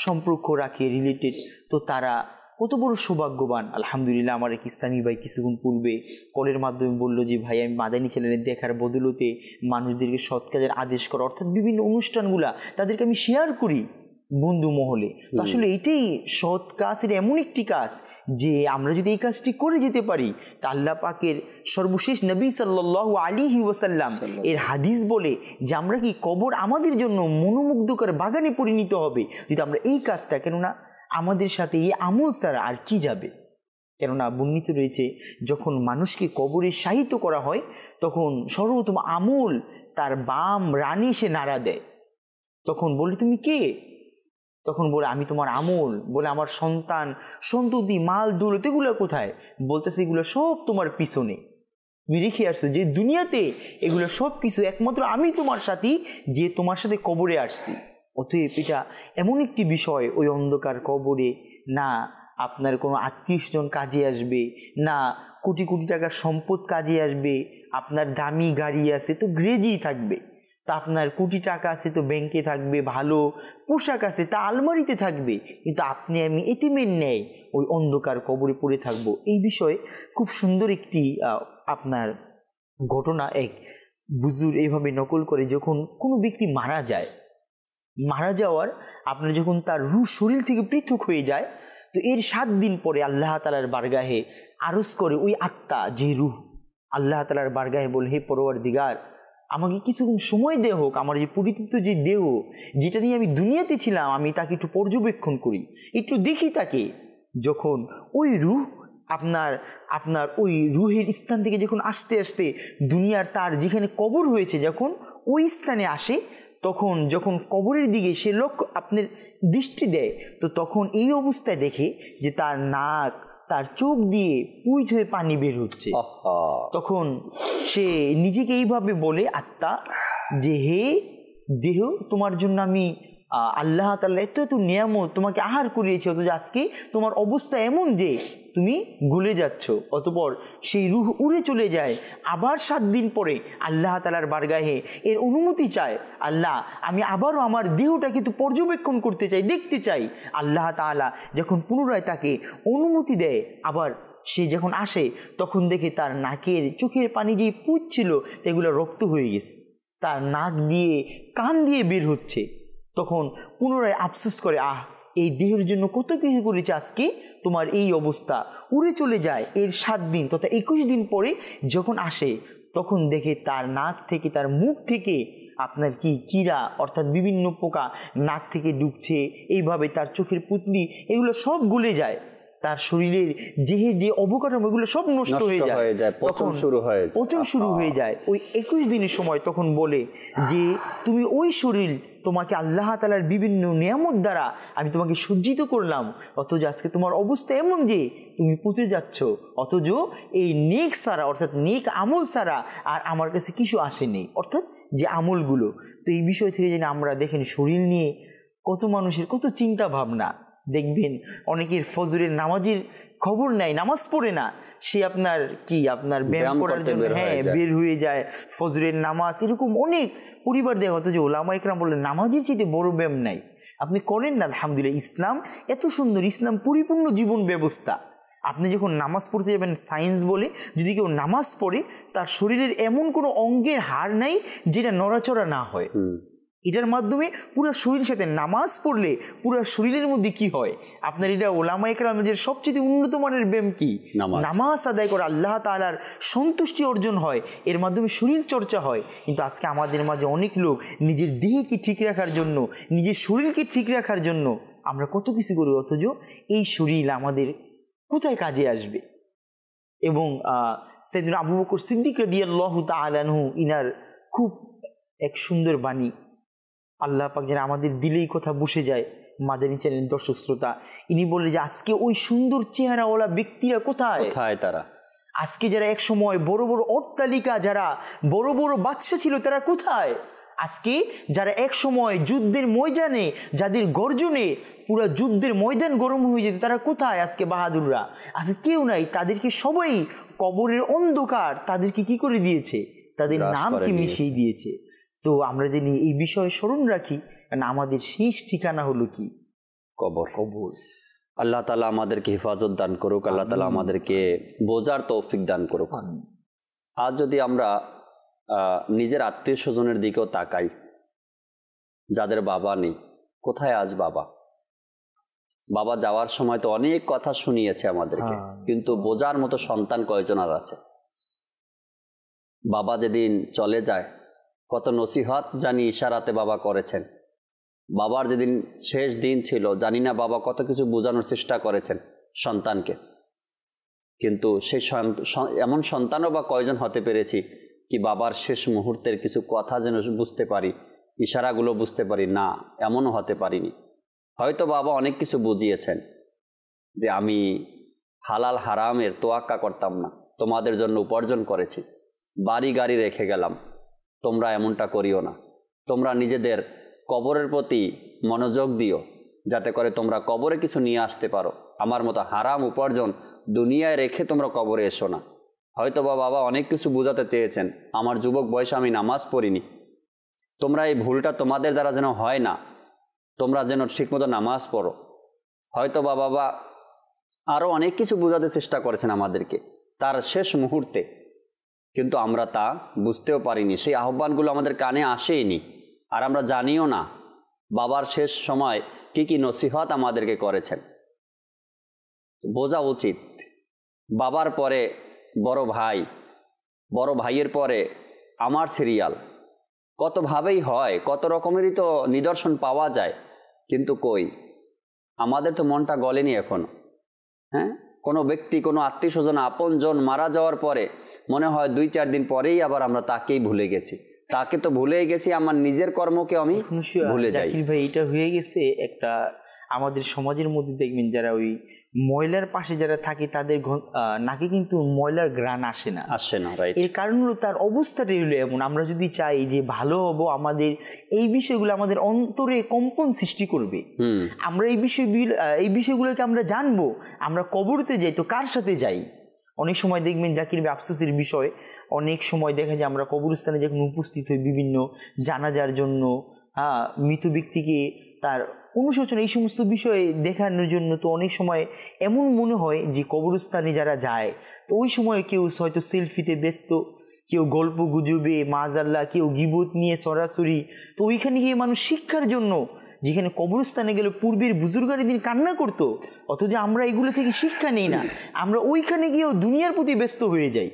সম্পর্ক রাখে, রিলেটেড, তো তারা কত বড় সৌভাগ্যবান। আলহামদুলিল্লাহ, আমার এক ইসলামী ভাই কিছুক্ষণ পূর্বে কলের মাধ্যমে বলল যে, ভাই, আমি মাদানী চ্যানেলের দেখার বদলতে মানুষদেরকে সৎ কাজের আদেশ করা, অর্থাৎ বিভিন্ন অনুষ্ঠানগুলা তাদেরকে আমি শেয়ার করি বন্ধু মহলে। তো আসলে এটাই সৎ কাজ, এটা এমন একটি কাজ যে আমরা যদি এই কাজটি করে যেতে পারি, তা আল্লাহ পাকের সর্বশেষ নবী সাল্লাল্লাহু আলাইহি ওয়াসাল্লাম এর হাদিস বলে যে আমরা কি কবর আমাদের জন্য মনোমুগ্ধকর বাগানে পরিণত হবে যদি আমরা এই কাজটা, কেননা আমাদের সাথে এই আমল ছাড়া আর কি যাবে। কেননা বর্ণিত রয়েছে, যখন মানুষকে কবরে শায়িত করা হয় তখন সর্বপ্রথম আমল তার বাম রানে সে নাড়া দেয়, তখন বলে তুমি কে? তখন বলে আমি তোমার আমল। বলে আমার সন্তান সন্ততি মাল দৌলত এগুলো কোথায়? বলতেছে এগুলো সব তোমার পিছনে তুমি রেখে আসছো, যে দুনিয়াতে এগুলো সব কিছু একমাত্র আমি তোমার সাথী, যে তোমার সাথে কবরে আসছি। অতএব এটা এমন একটি বিষয়, ওই অন্ধকার কবরে না আপনার কোনো আত্মীয়স্বজন কাজে আসবে, না কোটি কোটি টাকার সম্পদ কাজে আসবে। আপনার দামি গাড়ি আছে তো গ্রেজেই থাকবে, তা আপনার কোটি টাকা আছে তো ব্যাংকে থাকবে, ভালো পোশাক আছে তা আলমারিতে থাকবে, কিন্তু আপনি আমি এতিমের ন্যায় ওই অন্ধকার কবরে পড়ে থাকবো। এই বিষয়ে খুব সুন্দর একটি আপনার ঘটনা এক বুজুর্গ এইভাবে নকল করে, যখন কোনো ব্যক্তি মারা যায়, মারা যাওয়ার আপনার যখন তার রূহ শরীর থেকে পৃথক হয়ে যায়, তো এর 7 দিন পরে আল্লাহ তাআলার বারগাহে আরজ করে ওই আত্মা, যে রূহ আল্লাহ তাআলার বারগাহে বলে, হে পরওয়ারদিগার, আমাকে কিছুক্ষণ সময় দেওয়া হোক, আমার যে পরিতৃপ্ত যে দেহ যেটা নিয়ে আমি দুনিয়াতে ছিলাম, আমি তাকে একটু পর্যবেক্ষণ করি, একটু দেখি তাকে। যখন ওই রূহ আপনার ওই রুহের স্থান থেকে যখন আস্তে আস্তে দুনিয়ার তার যেখানে কবর হয়েছে, যখন ওই স্থানে আসে, তখন যখন কবরের দিকে সে লক্ষ্য আপনার দৃষ্টি দেয়, তো তখন এই অবস্থায় দেখে যে তার নাক, তার চোখ দিয়ে পুঁজ হয়ে পানি বের হচ্ছে। তখন সে নিজেকে এইভাবে বলে, আত্মা, যে হে দেহ, তোমার জন্য আমি আল্লাহ তাআলা এত এত নিয়ামত তোমাকে আহার করিয়েছে, অথচ আজকে তোমার অবস্থা এমন যে তুমি গলে যাচ্ছ। অতঃপর সেই রূহ উড়ে চলে যায়। আবার 7 দিন পরে আল্লাহ তাআলার বারগাহে এর অনুমতি চায়, আল্লাহ আমি আবারও আমার দেহটাকে একটু পর্যবেক্ষণ করতে চাই, দেখতে চাই। আল্লাহ তাআলা যখন পুনরায় তাকে অনুমতি দেয়, আবার সে যখন আসে, তখন দেখে তার নাকের চোখের পানি যে পুঁজ ছিল সেগুলো রক্ত হয়ে গেছে, তার নাক দিয়ে কান দিয়ে বের হচ্ছে। তখন পুনরায় আফসোস করে, এই দেহের জন্য কত কিছু করেছে, আজকে তোমার এই অবস্থা। উড়ে চলে যায়। এর 7 দিন তথা 21 দিন পরে যখন আসে, তখন দেখে তার নাক থেকে, তার মুখ থেকে আপনার কীরা অর্থাৎ বিভিন্ন পোকা নাক থেকে ঢুকছে। এইভাবে তার চোখের পুতলি এগুলো সব গলে যায়, তার শরীরের যে অবকাঠামো এগুলো সব নষ্ট হয়ে যায়, তখন পচন শুরু হয়ে যায়। ওই 21 দিনের সময় তখন বলে যে তুমি ওই শরীর, তোমাকে আল্লাহ তাআলার বিভিন্ন নিয়ামত দ্বারা আমি তোমাকে সজ্জিত করলাম, অথচ আজকে তোমার অবস্থা এমন যে তুমি পচে যাচ্ছ, অথচ এই নেক সারা অর্থাৎ নেক আমল সারা আর আমার কাছে কিছু আসেনি, অর্থাৎ যে আমলগুলো। তো এই বিষয় থেকে যেন আমরা দেখেন শরীর নিয়ে কত মানুষের কত চিন্তা ভাবনা। দেখবেন অনেকের ফজরের নামাজের খবর নাই, নামাজ পড়ে না, সে আপনার ব্যায়াম করার জন্য বের হয়ে যায়, ফজরের নামাজ, এরকম অনেক পরিবার দেখা হতো যে ওলামা ইকরাম বললেন নামাজের চেয়ে বড় ব্যায়াম নাই, আপনি করেন না। আলহামদুলিল্লাহ, ইসলাম এত সুন্দর, ইসলাম পরিপূর্ণ জীবন ব্যবস্থা। আপনি যখন নামাজ পড়তে যাবেন, সায়েন্স বলে যদি কেউ নামাজ পড়ে, তার শরীরের এমন কোনো অঙ্গের হাড় নাই যেটা নড়াচড়া না হয়। এটার মাধ্যমে পুরো শরীরের সাথে নামাজ পড়লে পুরো শরীরের মধ্যে কি হয়, আপনার এটা ওলামা ইকরামের সবচেয়ে উন্নত মানের ব্যায়াম কি, নামাজ আদায় করে আল্লাহ তাআলার সন্তুষ্টি অর্জন হয়, এর মাধ্যমে শরীর চর্চা হয়। কিন্তু আজকে আমাদের মাঝে অনেক লোক নিজের দেহকে ঠিক রাখার জন্য, নিজের শরীরকে ঠিক রাখার জন্য আমরা কত কিছু করি, অথচ এই শরীর আমাদের কোথায় কাজে আসবে। এবং সাইয়েদনা আবু বকর সিদ্দিক রাদিয়াল্লাহু তাআলা আনহু, ইনার খুব এক সুন্দর বাণী, আল্লাহ পাক যেন আমাদের দিলেই কথা বসে যায়। মাদানী চ্যানেল দর্শক শ্রোতা, ইনি বললেন যে আজকে ওই সুন্দর চেহারাওয়ালা ব্যক্তিরা কোথায় তারা, আজকে যারা এক সময় বড় বড় অট্টালিকা, যারা বড় বড় বাদশা ছিল, তারা কোথায়? আজকে যারা এক সময় যুদ্ধের ময়দানে, যাদের গর্জনে পুরো যুদ্ধের ময়দান গরম হয়ে যেত, তারা কোথায়? আজকে বাহাদুররা, আজকে কেউ নাই। তাদেরকে সবাই কবরের অন্ধকার তাদেরকে কি করে দিয়েছে, তাদের নামকে মিশিয়ে দিয়েছে। তো আমরা জানি এই বিষয়ে স্মরণ রাখি, কারণ আমাদের শেষ ঠিকানা হলো কি, কবর। আল্লাহ তাআলা আমাদেরকে হেফাজত দান করুক, আল্লাহ তাআলা আমাদেরকে বোঝার তৌফিক দান করুক। আজ যদি আমরা নিজের আত্মীয় স্বজনের দিকেও তাকাই, যাদের বাবা নেই, কোথায় আজ বাবা? বাবা যাওয়ার সময় তো অনেক কথা শুনিয়েছে আমাদেরকে, কিন্তু বোঝার মতো সন্তান কয়জন আর আছে? বাবা যেদিন চলে যায়, কত নসিহত জানি ইশারাতে বাবা করেছেন। বাবার যেদিন শেষ দিন ছিল, জানি না বাবা কত কিছু বোঝানোর চেষ্টা করেছেন সন্তানকে, কিন্তু সেই এমন সন্তানও বা কয়জন হতে পেরেছি কি বাবার শেষ মুহূর্তের কিছু কথা যেন বুঝতে পারি, ইশারাগুলো বুঝতে পারি না, এমনও হতে পারিনি। হয়তো বাবা অনেক কিছু বুঝিয়েছেন যে আমি হালাল হারামের তোয়াক্কা করতাম না, তোমাদের জন্য উপার্জন করেছি, বাড়ি গাড়ি রেখে গেলাম, তোমরা এমনটা করিও না। তোমরা নিজেদের কবরের প্রতি মনোযোগ দিও, যাতে করে তোমরা কবরে কিছু নিয়ে আসতে পারো। আমার মতো হারাম উপার্জন দুনিয়ায় রেখে তোমরা কবরে এসো না। হয়তো বাবা অনেক কিছু বোঝাতে চেয়েছেন, আমার যুবক বয়সে আমি নামাজ পড়িনি, তোমরা এই ভুলটা তোমাদের দ্বারা যেন হয় না, তোমরা যেন ঠিকমতো নামাজ পড়ো। হয়তো বাবা আরও অনেক কিছু বোঝাতে চেষ্টা করেছেন আমাদেরকে তার শেষ মুহূর্তে, কিন্তু আমরা তা বুঝতেও পারিনি, সেই আহ্বানগুলো আমাদের কানে আসেইনি, আর আমরা জানিও না বাবার শেষ সময় কি কি নসিহত আমাদেরকে করেছেন। বোঝা উচিত বাবার পরে বড় ভাই, বড় ভাইয়ের পরে আমার সিরিয়াল, কতভাবেই হয়, কত রকমেরই তো নিদর্শন পাওয়া যায়, কিন্তু কই আমাদের তো মনটা গলেনি এখনো। হ্যাঁ, কোনো ব্যক্তি, কোনো আত্মীয় স্বজন, আপনজন মারা যাওয়ার পরে মনে হয় 2-4 দিন পরেই আবার আমরা তাকেই ভুলে গেছি, তাকে তো ভুলেই গেছি, আমার নিজের কর্মকে আমি ভুলে যাই। জাকির ভাই, এটা হয়ে গেছে একটা আমাদের সমাজের মধ্যে, দেখবেন যারা ওই ময়লার পাশে যারা থাকে তাদের নাকে কিন্তু ময়লার ঘ্রাণ আসে না। রাইট। এর কারণ হলো তার অবস্থাটাই হলো এমন। আমরা যদি চাই যে ভালো হব, আমাদের এই বিষয়গুলো আমাদের অন্তরে কম্পন সৃষ্টি করবে। আমরা এই বিষয়গুলোকে আমরা জানবো। আমরা কবরতে যাই তো কার সাথে যাই? অনেক সময় দেখবেন জাকির ভাই, আফসোসের বিষয়, অনেক সময় দেখা যায় আমরা কবরস্থানে যখন উপস্থিত হই বিভিন্ন জানাজার জন্য, মৃত ব্যক্তিকে তার অনুশোচনা, এই সমস্ত বিষয়ে দেখানোর জন্য, তো অনেক সময় এমন মনে হয় যে কবরস্থানে যারা যায় তো ওই সময় কেউ হয়তো সেলফিতে ব্যস্ত, কেউ গল্প গুজবে, মাজাল্লাহ, কেউ গিবত নিয়ে সরাসরি। তো ওইখানে গিয়ে মানুষ শিক্ষার জন্য, যেখানে কবরস্থানে গেলে পূর্বের বুজুর্গারি দিন কান্না করতো, অথচ আমরা এগুলো থেকে শিক্ষা নেই না, আমরা ওইখানে গিয়েও দুনিয়ার প্রতি ব্যস্ত হয়ে যাই।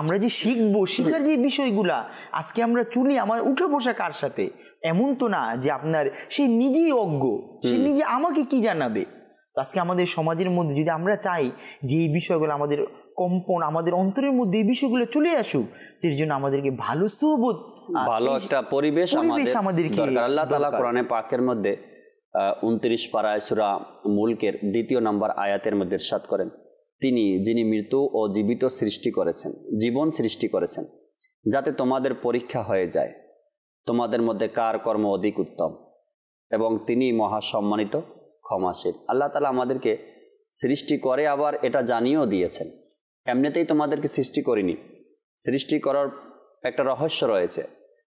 আমরা যে শিখবো, শিখার যে বিষয়গুলা আজকে আমরা চুলি, আমার উঠে বসা কার সাথে, এমন তো না যে আপনার সে নিজেই অজ্ঞ, সে নিজে আমাকে কি জানাবে। তো আজকে আমাদের সমাজের মধ্যে যদি আমরা চাই যে এই বিষয়গুলো আমাদের কম্পন, আমাদের অন্তরের মধ্যে এই বিষয়গুলো চলে আসুক, এর জন্য আমাদেরকে ভালো সুবত, ভালো একটা পরিবেশ আমাদেরকে দরকার। আল্লাহ তাআলা কোরআনে পাকের মধ্যে 29 পারায় সূরা মুলকের 2 নম্বর আয়াতের মধ্যে ইরশাদ করেন, যিনি মৃত্যু ও জীবিত সৃষ্টি করেছেন, জীবন সৃষ্টি করেছেন, যাতে তোমাদের পরীক্ষা হয়ে যায় তোমাদের মধ্যে কার কর্ম অধিক উত্তম, এবং তিনি মহাসম্মানিত ক্ষমাশীল। আল্লাহ তাআলা আমাদেরকে সৃষ্টি করে আবার এটা জানিয়েও দিয়েছেন, এমনিতেই তোমাদেরকে সৃষ্টি করিনি, সৃষ্টি করার একটা রহস্য রয়েছে।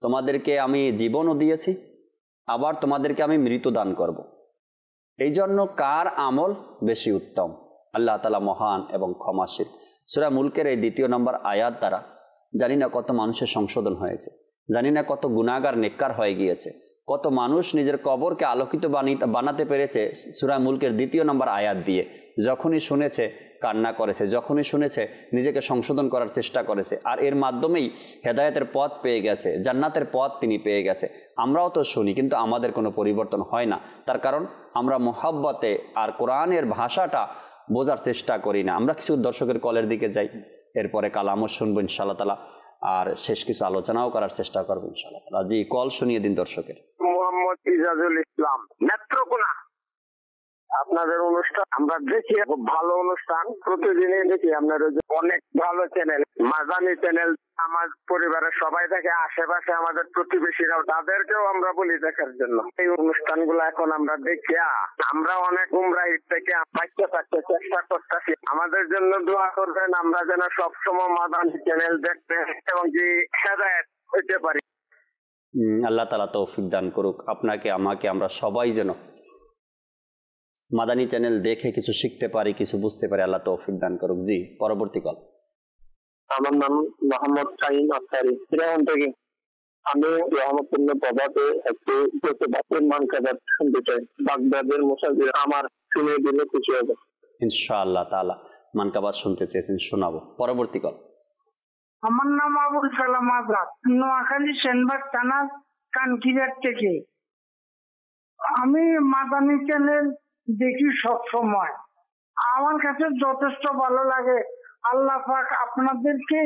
তোমাদেরকে আমি জীবনও দিয়েছি, আবার তোমাদেরকে আমি মৃত্যু দান করব। এই জন্য কার আমল বেশি উত্তম, আল্লাহ তাআলা মহান এবং ক্ষমাশীল। সূরা মুলকের এই 2 নম্বর আয়াত দ্বারা জানি না কত মানুষের সংশোধন হয়েছে, জানি না কত গুনাহগার নেককার হয়ে গিয়েছে, কত মানুষ নিজের কবরকে আলোকিত বানাতে পেরেছে সূরা মুলকের 2 নম্বর আয়াত দিয়ে। যখনই শুনেছে কান্না করেছে, যখনই শুনেছে নিজেকে সংশোধন করার চেষ্টা করেছে, আর এর মাধ্যমেই হেদায়েতের পথ পেয়ে গেছে, জান্নাতের পথ তিনি পেয়ে গেছে। আমরাও তো শুনি, কিন্তু আমাদের কোনো পরিবর্তন হয় না। তার কারণ আমরা মোহাব্বতে আর কোরআনের ভাষাটা বোঝার চেষ্টা করি না। আমরা কিছু দর্শকের কলের দিকে যাই, এরপরে কালামও শুনবো ইনশাআল্লাহ তাআলা, আর শেষ কিছু আলোচনাও করার চেষ্টা করবো ইনশাআল্লাহ তাআলা। জি, কল শুনিয়ে দিন দর্শকের। মোহাম্মদ ইজাজুল ইসলাম, নেত্রকোনা। আপনাদের অনুষ্ঠান আমরা দেখি, খুব ভালো অনুষ্ঠান, প্রতিদিনই দেখি। আপনার অনেক ভালো চ্যানেল, মাদানী চ্যানেল, আমার পরিবারের সবাই দেখে, আশেপাশে আমাদের প্রতিবেশীরাও, তাদেরকেও আমরা বলি দেখার জন্য। এই অনুষ্ঠানগুলো এখন আমরা দেখি, আমরা অনেক গুমরাহির থেকে বাঁচতে থাকতে চেষ্টা করতেছি। আমাদের জন্য দোয়া করবেন, আমরা যেন সবসময় মাদানী চ্যানেল দেখতে এবং যে হেদায়েত হইতে পারি। আল্লাহ তাআলা তৌফিক দান করুক আপনাকে, আমাকে, আমরা সবাই যেন মাদানী চ্যানেল দেখে কিছু শিখতে পারি, কিছু বুঝতে পারি। আল্লাহ তৌফিক দান করুক। জি, পরবর্তী কল। আমার নাম মোহাম্মদ শাহিন আখতারি, ইরান থেকে। আমি রহমতুল্লাহ বাবাতে একটি বাপের মানকাবাত শুনতে চাই। বাগদাদের মুসাফির আমার শুনে দিলে খুশি হবে ইনশাআল্লাহ তাআলা। মানকাবাত শুনতে চেয়েছেন, শোনাবো। পরবর্তী কল। আমার নাম আবুল সালাম আজাদ, নোয়াখালী সেনবাগ থানা কানকিরাট থেকে। আমি মাদানী চ্যানেল দেখি সব সময়, আমার কাছে যথেষ্ট ভালো লাগে। আল্লাহ পাক আপনাদেরকে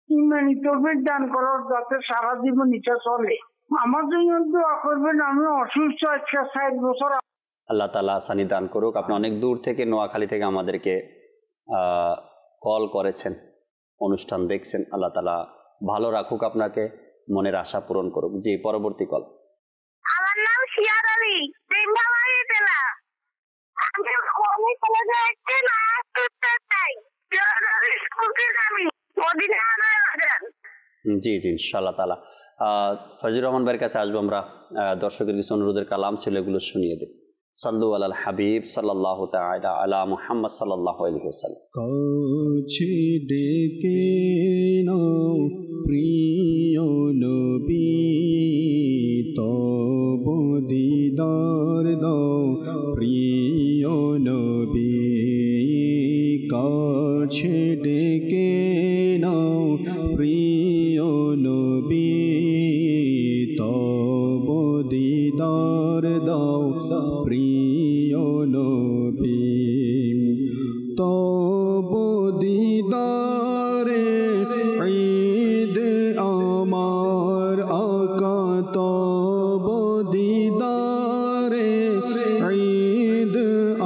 ইমানি তৌফিক দান করো, যাতে সারা জীবন এটা চলে। আমার জন্য দোয়া করবেন। আমি অসুস্থ আজকে 60 বছর। আল্লাহ তাআলা আসানি দান করুক। আপনি অনেক দূর থেকে, নোয়াখালী থেকে আমাদেরকে কল করেছেন, অনুষ্ঠান দেখছেন। আল্লাহ তাআলা ভালো রাখুক, আপনাকে মনের আশা পূরণ করুক। জি, পরবর্তী কল। আমার নাম শিয়ার আলী, সিংহাবাড়ি জেলা। আমি কলেজে একটি নাচ করতে চাই। স্কুল থেকে আমি মদিনা আনার। জি জি, ইনশাআল্লাহ তাআলা। ফজলুর রহমান ভাইয়ের কাছে আসবো আমরা। দর্শকের কিছু অনুরোধের কালাম ছিল, এগুলো শুনিয়ে দিই। সাল্লু আলাল হাবিব সাল্লাল্লাহু তাআলা আলা মুহাম্মদ সাল্লাল্লাহু আলাইহি ওয়াসাল্লাম। কাছে ডেকে নাও প্রিয় নবী, তব দিদার দাও প্রিয় নবী। কাছে ডেকে নাও প্রিয় নবী, তব দিদার দাও প্রিয় নবী। তব দিদারে ঈদ আমার আকা, তব দিদারে ঈদ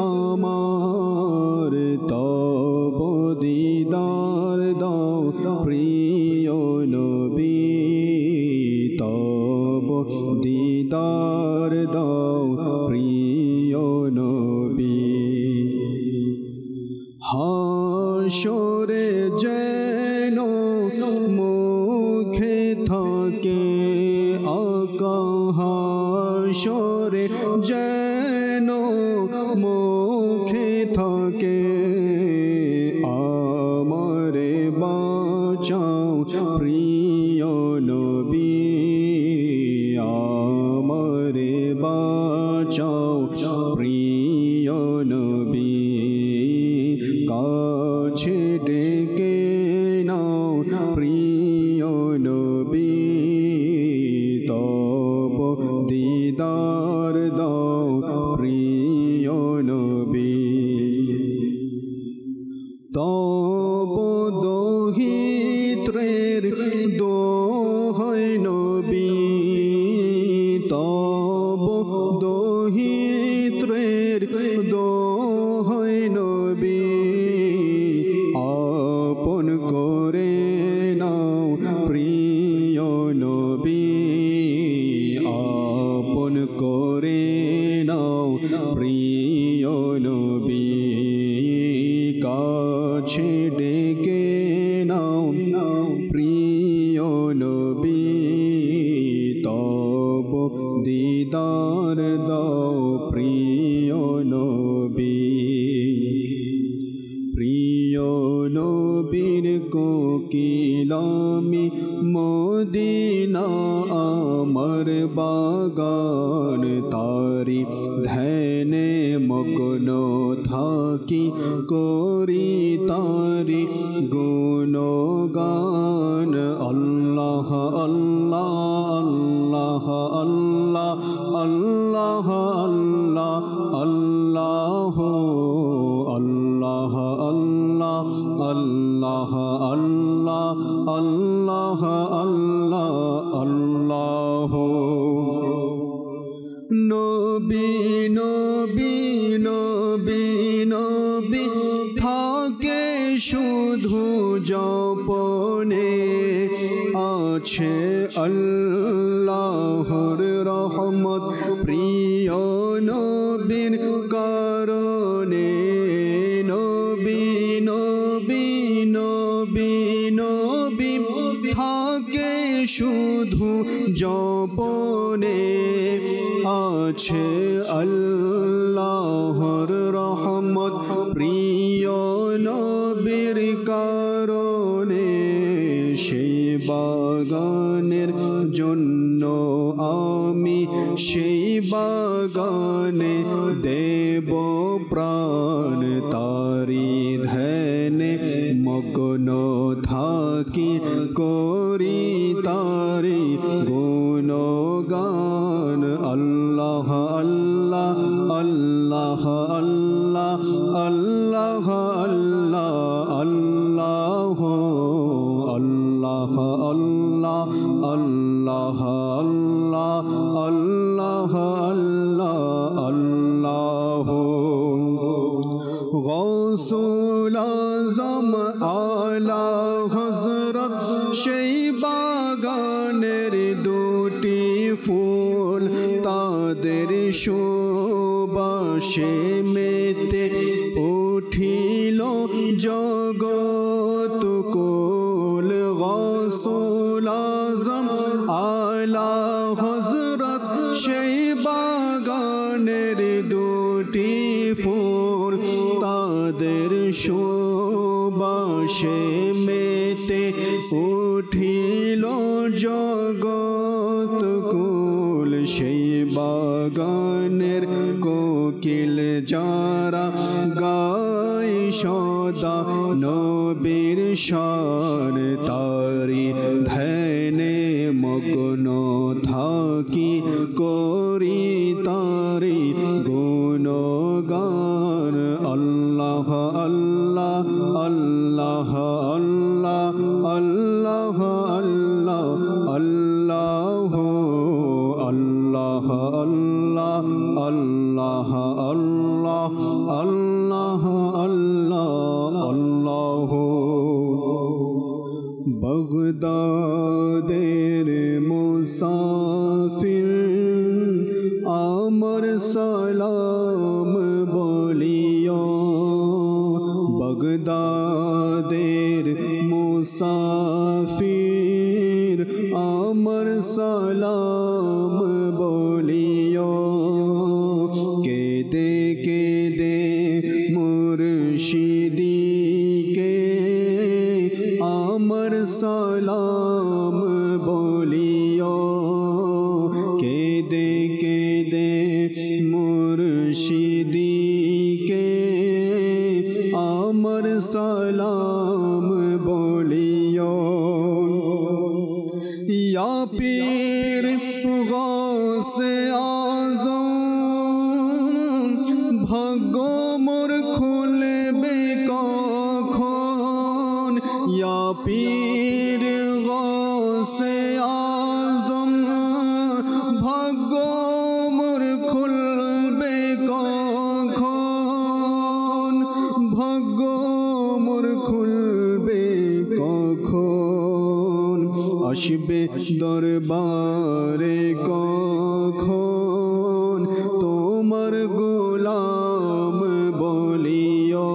আমার, তব দিদার দাও প্রিয় নবী, তব দিদার দাও প্রিয় নবী। হাসরে যেন মুখে থাকে আকা, হাসরে যেন মুখে থাকে, আমারে বাঁচাও প্রিয় নবী, আমারে বাঁচাও প্রিয় নবী। কাছে ডেকে নাও প্রিয় নবী, তব দিদার দাও প্রিয় নবী। তব দহিত্রের দোহাই নবী, তব দহিত্রের দোহাই নবী। আপন করে নাও প্রিয় নবী, আপন করে নাও প্রিয় নবী। কাছে ডেকে নাও প্রিয় নবী, তব দিদার দাও প্রিয় নবী। প্রিয় নবীর কোকিলামি মদিনা আমার বাগান, তারি ধ্যানে মগ্ন থাকি করি তারি গুণগান। আল্লাহ আল্লাহ আল্লাহ আল্লাহ আল্লাহ আল্লাহ আল্লাহ আল্লাহ আল্লাহ আল্লাহ আল্লাহ আল্লাহ আল্লাহ। নবী নবী নবী নবী থাকে শুধু জপনে, আছে আল্লাহর রহমত প্রিয় নবীর কারণে। নবী নবী নবী নবী থাকে শুধু জপনে, আছে আল্লাহর রহমত প্রিয় নবীর কারণে। সেই বাগানের জন্য আমি সেই বাগানে দেব প্রাণ, তারি ধ্যানে মগ্ন থাকি করি তারি গুণগান। আল্লাহ আল্লাহ আল্লাহ আল্লাহ আল্লাহ আল্লাহ আল্লাহ আল্লাহ আল্লাহ আল্লাহ আল্লাহ আল্লাহ গৌসুল আজম আলা হযরত সেই বাগানের দুটি ফুল তাদের সুবাসে মেতে উঠিল জগৎ কুল গৌসুল আজম আলা হযরত সেই বাগানের দুটি ফুল তাদের সুবাসে মেতে উঠিল জগৎ কুল সেই বাগানের কোকিল যারা গায় সদা নবীর শান তারি ধ্যানে মগ্ন থাকি করি তারি গুণগান আল্লাহ আল্লাহ আল্লাহ আল্লাহ আল্লাহ আল্লাহ আল্লাহ আল্লাহ আল্লাহ আল্লাহ আল্লাহ আল্লাহ আল্লাহ বাগদাদের মুসাফির আমার সালাম বলিও বাগদাদের মুসাফির আমার সালাম বলিও কেদে কেদে মুর্শিদিকে আমার সালাম বলিও কেদে কেদে মুর্শিদিকে আমার সালাম বলিও ইয়া পীর গৌসে আজম ভাগ্য মোর খুলবে কখন ইয়া পীর গৌসে আজম ভাগ্য মোর খুলবে কখন ভাগ্য মোর খুলবে কখন আসবে দরবারে কখন তোমার গোলাম বলিও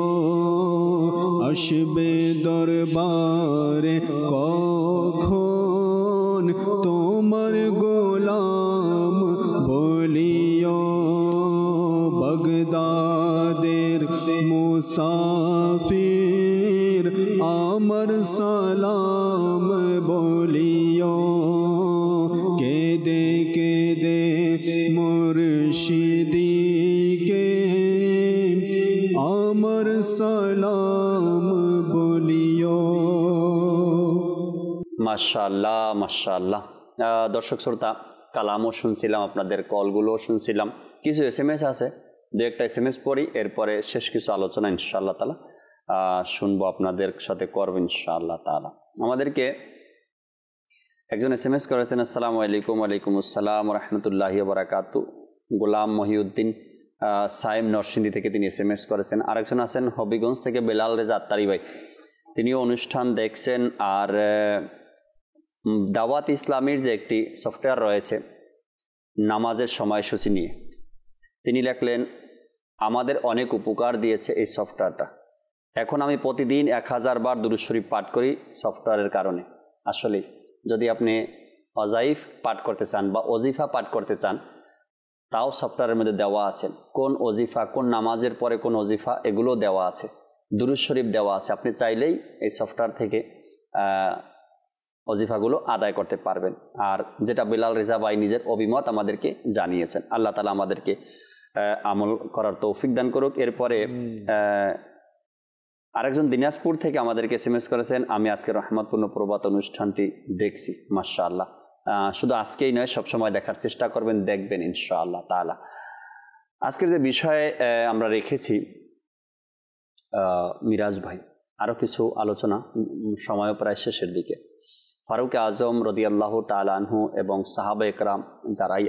আসবে দরবারে কখন তোমার গোলাম বলিও বাগদাদের মুসাফির আমার সালাম বলিও কেদে কেদে মুর্শিদিকে আমার সালাম বলিও। মাশাআল্লাহ মাশাআল্লাহ। দর্শক শ্রোতা, কালামও শুনছিলাম, আপনাদের কলগুলোও শুনছিলাম, কিছু SMS আছে, দু একটা SMS পড়ি, এরপরে শেষ কিছু আলোচনা ইনশাআল্লাহ তাআলা শুনবো, আপনাদের সাথে করবো ইনশাআল্লাহ তাআলা। আমাদেরকে একজন SMS করেছেন, আসসালামু আলাইকুম। ওয়ালাইকুম আসসালাম রহমতুল্লাহি ওয়া বারাকাতু। গোলাম মহিউদ্দিন সাইম নরসিংদী থেকে তিনি SMS করেছেন। আরেকজন আছেন হবিগঞ্জ থেকে বেলাল রেজা আত্তারি ভাই, তিনিও অনুষ্ঠান দেখছেন। আর দাওয়াত ইসলামীর যে একটি সফটওয়্যার রয়েছে নামাজের সময়সূচি নিয়ে, তিনি লেখলেন, আমাদের অনেক উপকার দিয়েছে এই সফটওয়্যারটা। এখন আমি প্রতিদিন 1000 বার দুরূদ শরীফ পাঠ করি সফটওয়্যারের কারণে। আসলে যদি আপনি ওয়াজাইফ পাঠ করতে চান বা ওজিফা পাঠ করতে চান, তাও সফটওয়্যারের মধ্যে দেওয়া আছে, কোন ওজিফা, কোন নামাজের পরে কোন ওজিফা, এগুলো দেওয়া আছে, দুরূদ শরীফ দেওয়া আছে। আপনি চাইলেই এই সফটওয়্যার থেকে ওজিফাগুলো আদায় করতে পারবেন। আর যেটা বেলাল রেজা ভাই নিজের অভিমত আমাদেরকে জানিয়েছেন, আল্লাহ তাআলা আমাদেরকে আমল করার তৌফিক দান করুক। এরপরে আরেকজন দিনাজপুর থেকে আমাদেরকে SMS করেছেন, আমি আজকে রহমতপূর্ণ প্রভাত অনুষ্ঠানটি দেখছি, মাশাআল্লাহ। শুধু আজকেই নয়, সবসময় দেখার চেষ্টা করবেন, দেখবেন ইনশাআল্লাহ তাআলা। আজকের যে বিষয়ে আমরা রেখেছি মিরাজ ভাই, আরও কিছু আলোচনা, সময়ও প্রায় শেষের দিকে। ফারুক আজম রাদিয়াল্লাহু তাআলা আনহু এবং সাহাবা একরাম যারাই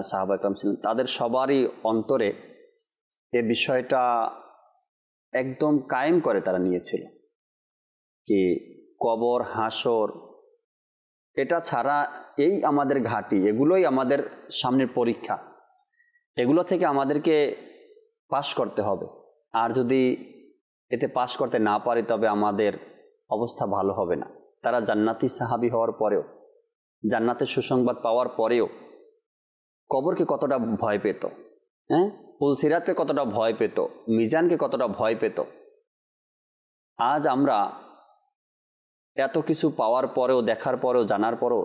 সাহাবা একরাম ছিলেন, তাদের সবারই অন্তরে এ বিষয়টা একদম কায়েম করে তারা নিয়েছিল কি কবর, হাসর এটা ছাড়া এই আমাদের ঘাঁটি, এগুলোই আমাদের সামনের পরীক্ষা, এগুলো থেকে আমাদেরকে পাশ করতে হবে। আর যদি এতে পাশ করতে না পারি তবে আমাদের অবস্থা ভালো হবে না। তারা জান্নাতি সাহাবী হওয়ার পরেও, জান্নাতের সুসংবাদ পাওয়ার পরেও কবরকে কতটা ভয় পেত, হ্যাঁ, পুলসিরাতকে কতটা ভয় পেত, মিজানকে কতটা ভয় পেত। আজ আমরা এত কিছু পাওয়ার পরেও, দেখার পরেও, জানার পরেও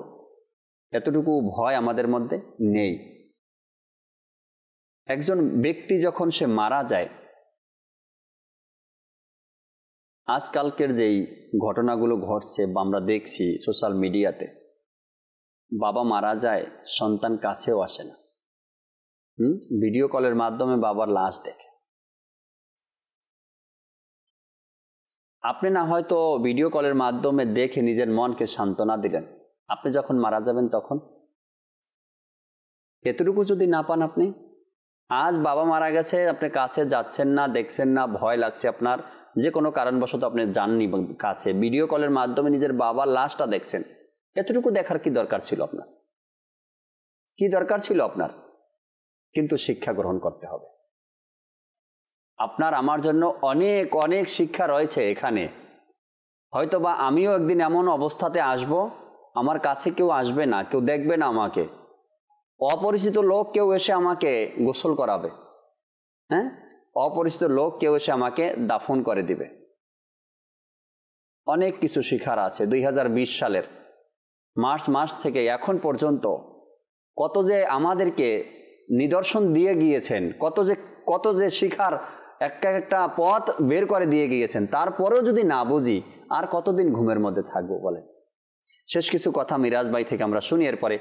এতটুকু ভয় আমাদের মধ্যে নেই। একজন ব্যক্তি যখন সে মারা যায়, আজকালকের যেই ঘটনাগুলো ঘটছে বা আমরা দেখছি সোশ্যাল মিডিয়াতে, বাবা মারা যায়, সন্তান কাছেও আসে না, ভিডিও কলের মাধ্যমে বাবার লাশ দেখে। আপনি না হয়তো ভিডিও কলের মাধ্যমে দেখে নিজের মনকে সান্ত্বনা দিলেন, আপনি যখন মারা যাবেন তখন এতটুকু যদি না পান আপনি, আজ বাবা মারা গেছে, আপনি কাছে যাচ্ছেন না, দেখছেন না, ভয় লাগছে আপনার, যে কোনো কারণবশত আপনি যাননি কাছে, ভিডিও কলের মাধ্যমে নিজের বাবার লাশটা দেখছেন, এতটুকু দেখার কি দরকার ছিল আপনার? কি দরকার ছিল আপনার? কিন্তু শিক্ষা গ্রহণ করতে হবে। আপনার আমার জন্য অনেক অনেক শিক্ষা রয়েছে এখানে। হয়তোবা আমিও একদিন এমন অবস্থাতে আসব, আমার কাছে কেউ আসবে না, কেউ দেখবে না আমাকে, অপরিচিত লোক কেউ এসে আমাকে গোসল করাবে, হ্যাঁ, অপরিচিত লোক কেউ এসে আমাকে দাফন করে দিবে। অনেক কিছু শিখার আছে। 2020 সালের মার্চ মাস থেকে এখন পর্যন্ত কত যে আমাদেরকে নিদর্শন দিয়ে গিয়েছেন, কত যে শিখার একটা পথ বের করে দিয়ে গিয়েছেন, তারপরেও যদি না বুঝি আর কতদিন ঘুমের মধ্যে থাকবো বলে। শেষ কিছু কথা মিরাজ ভাই থেকে আমরা শুনি, এরপরে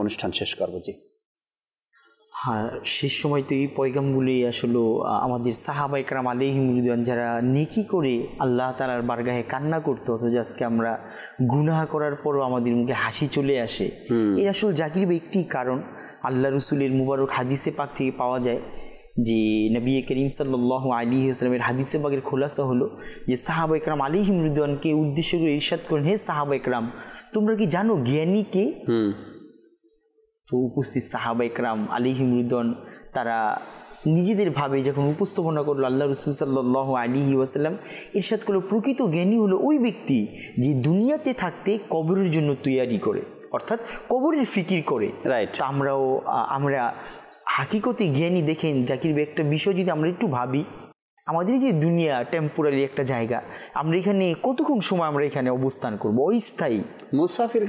অনুষ্ঠান শেষ করবো। জি হ্যাঁ, শেষ সময় তো এই পয়গামগুলি আসলে আমাদের সাহাবা ইকরাম আলাইহিম রিদওয়ান যারা নেকি করে আল্লাহ তাআলার বারগাহে কান্না করতো, অথচ আজকে আমরা গুনাহ করার পরও আমাদের মুখে হাসি চলে আসে, এর আসলে জাকির একটি কারণ আল্লাহ রসুলের মুবারক হাদিসে পাক থেকে পাওয়া যায় যে নবী করিম সাল্লাল্লাহু আলাইহি ওয়াসাল্লামের হাদিসে পাকের খোলাসা হলো যে সাহাবা ইকরাম আলাইহিম রিদওয়ানকে উদ্দেশ্য করে ইরশাদ করেন, হে সাহাবা ইকরাম, তোমরা কি জানো জ্ঞানী কে? তো উপস্থিত সাহাবা ইকরাম আলাইহিম রিদওয়ান তারা নিজেদের ভাবে যখন উপস্থাপনা করলো, আল্লাহ রাসূল সাল্লাল্লাহু আলাইহি ওয়াসাল্লাম ইরশাদ করলো, প্রকৃত জ্ঞানী হলো ওই ব্যক্তি যে দুনিয়াতে থাকতে কবরের জন্য তৈয়ারি করে, অর্থাৎ কবরের ফিকির করে। রাইট। তো আমরা হাকিকতে জ্ঞানী দেখেন জাকির ভাই, একটা বিষয় যদি আমরা একটু ভাবি, আমাদের যে দুনিয়া টেম্পোরারি একটা জায়গা, আমরা এখানে কতক্ষণ সময় আমরা এখানে অবস্থান করব, অস্থায়ী মুসাফির।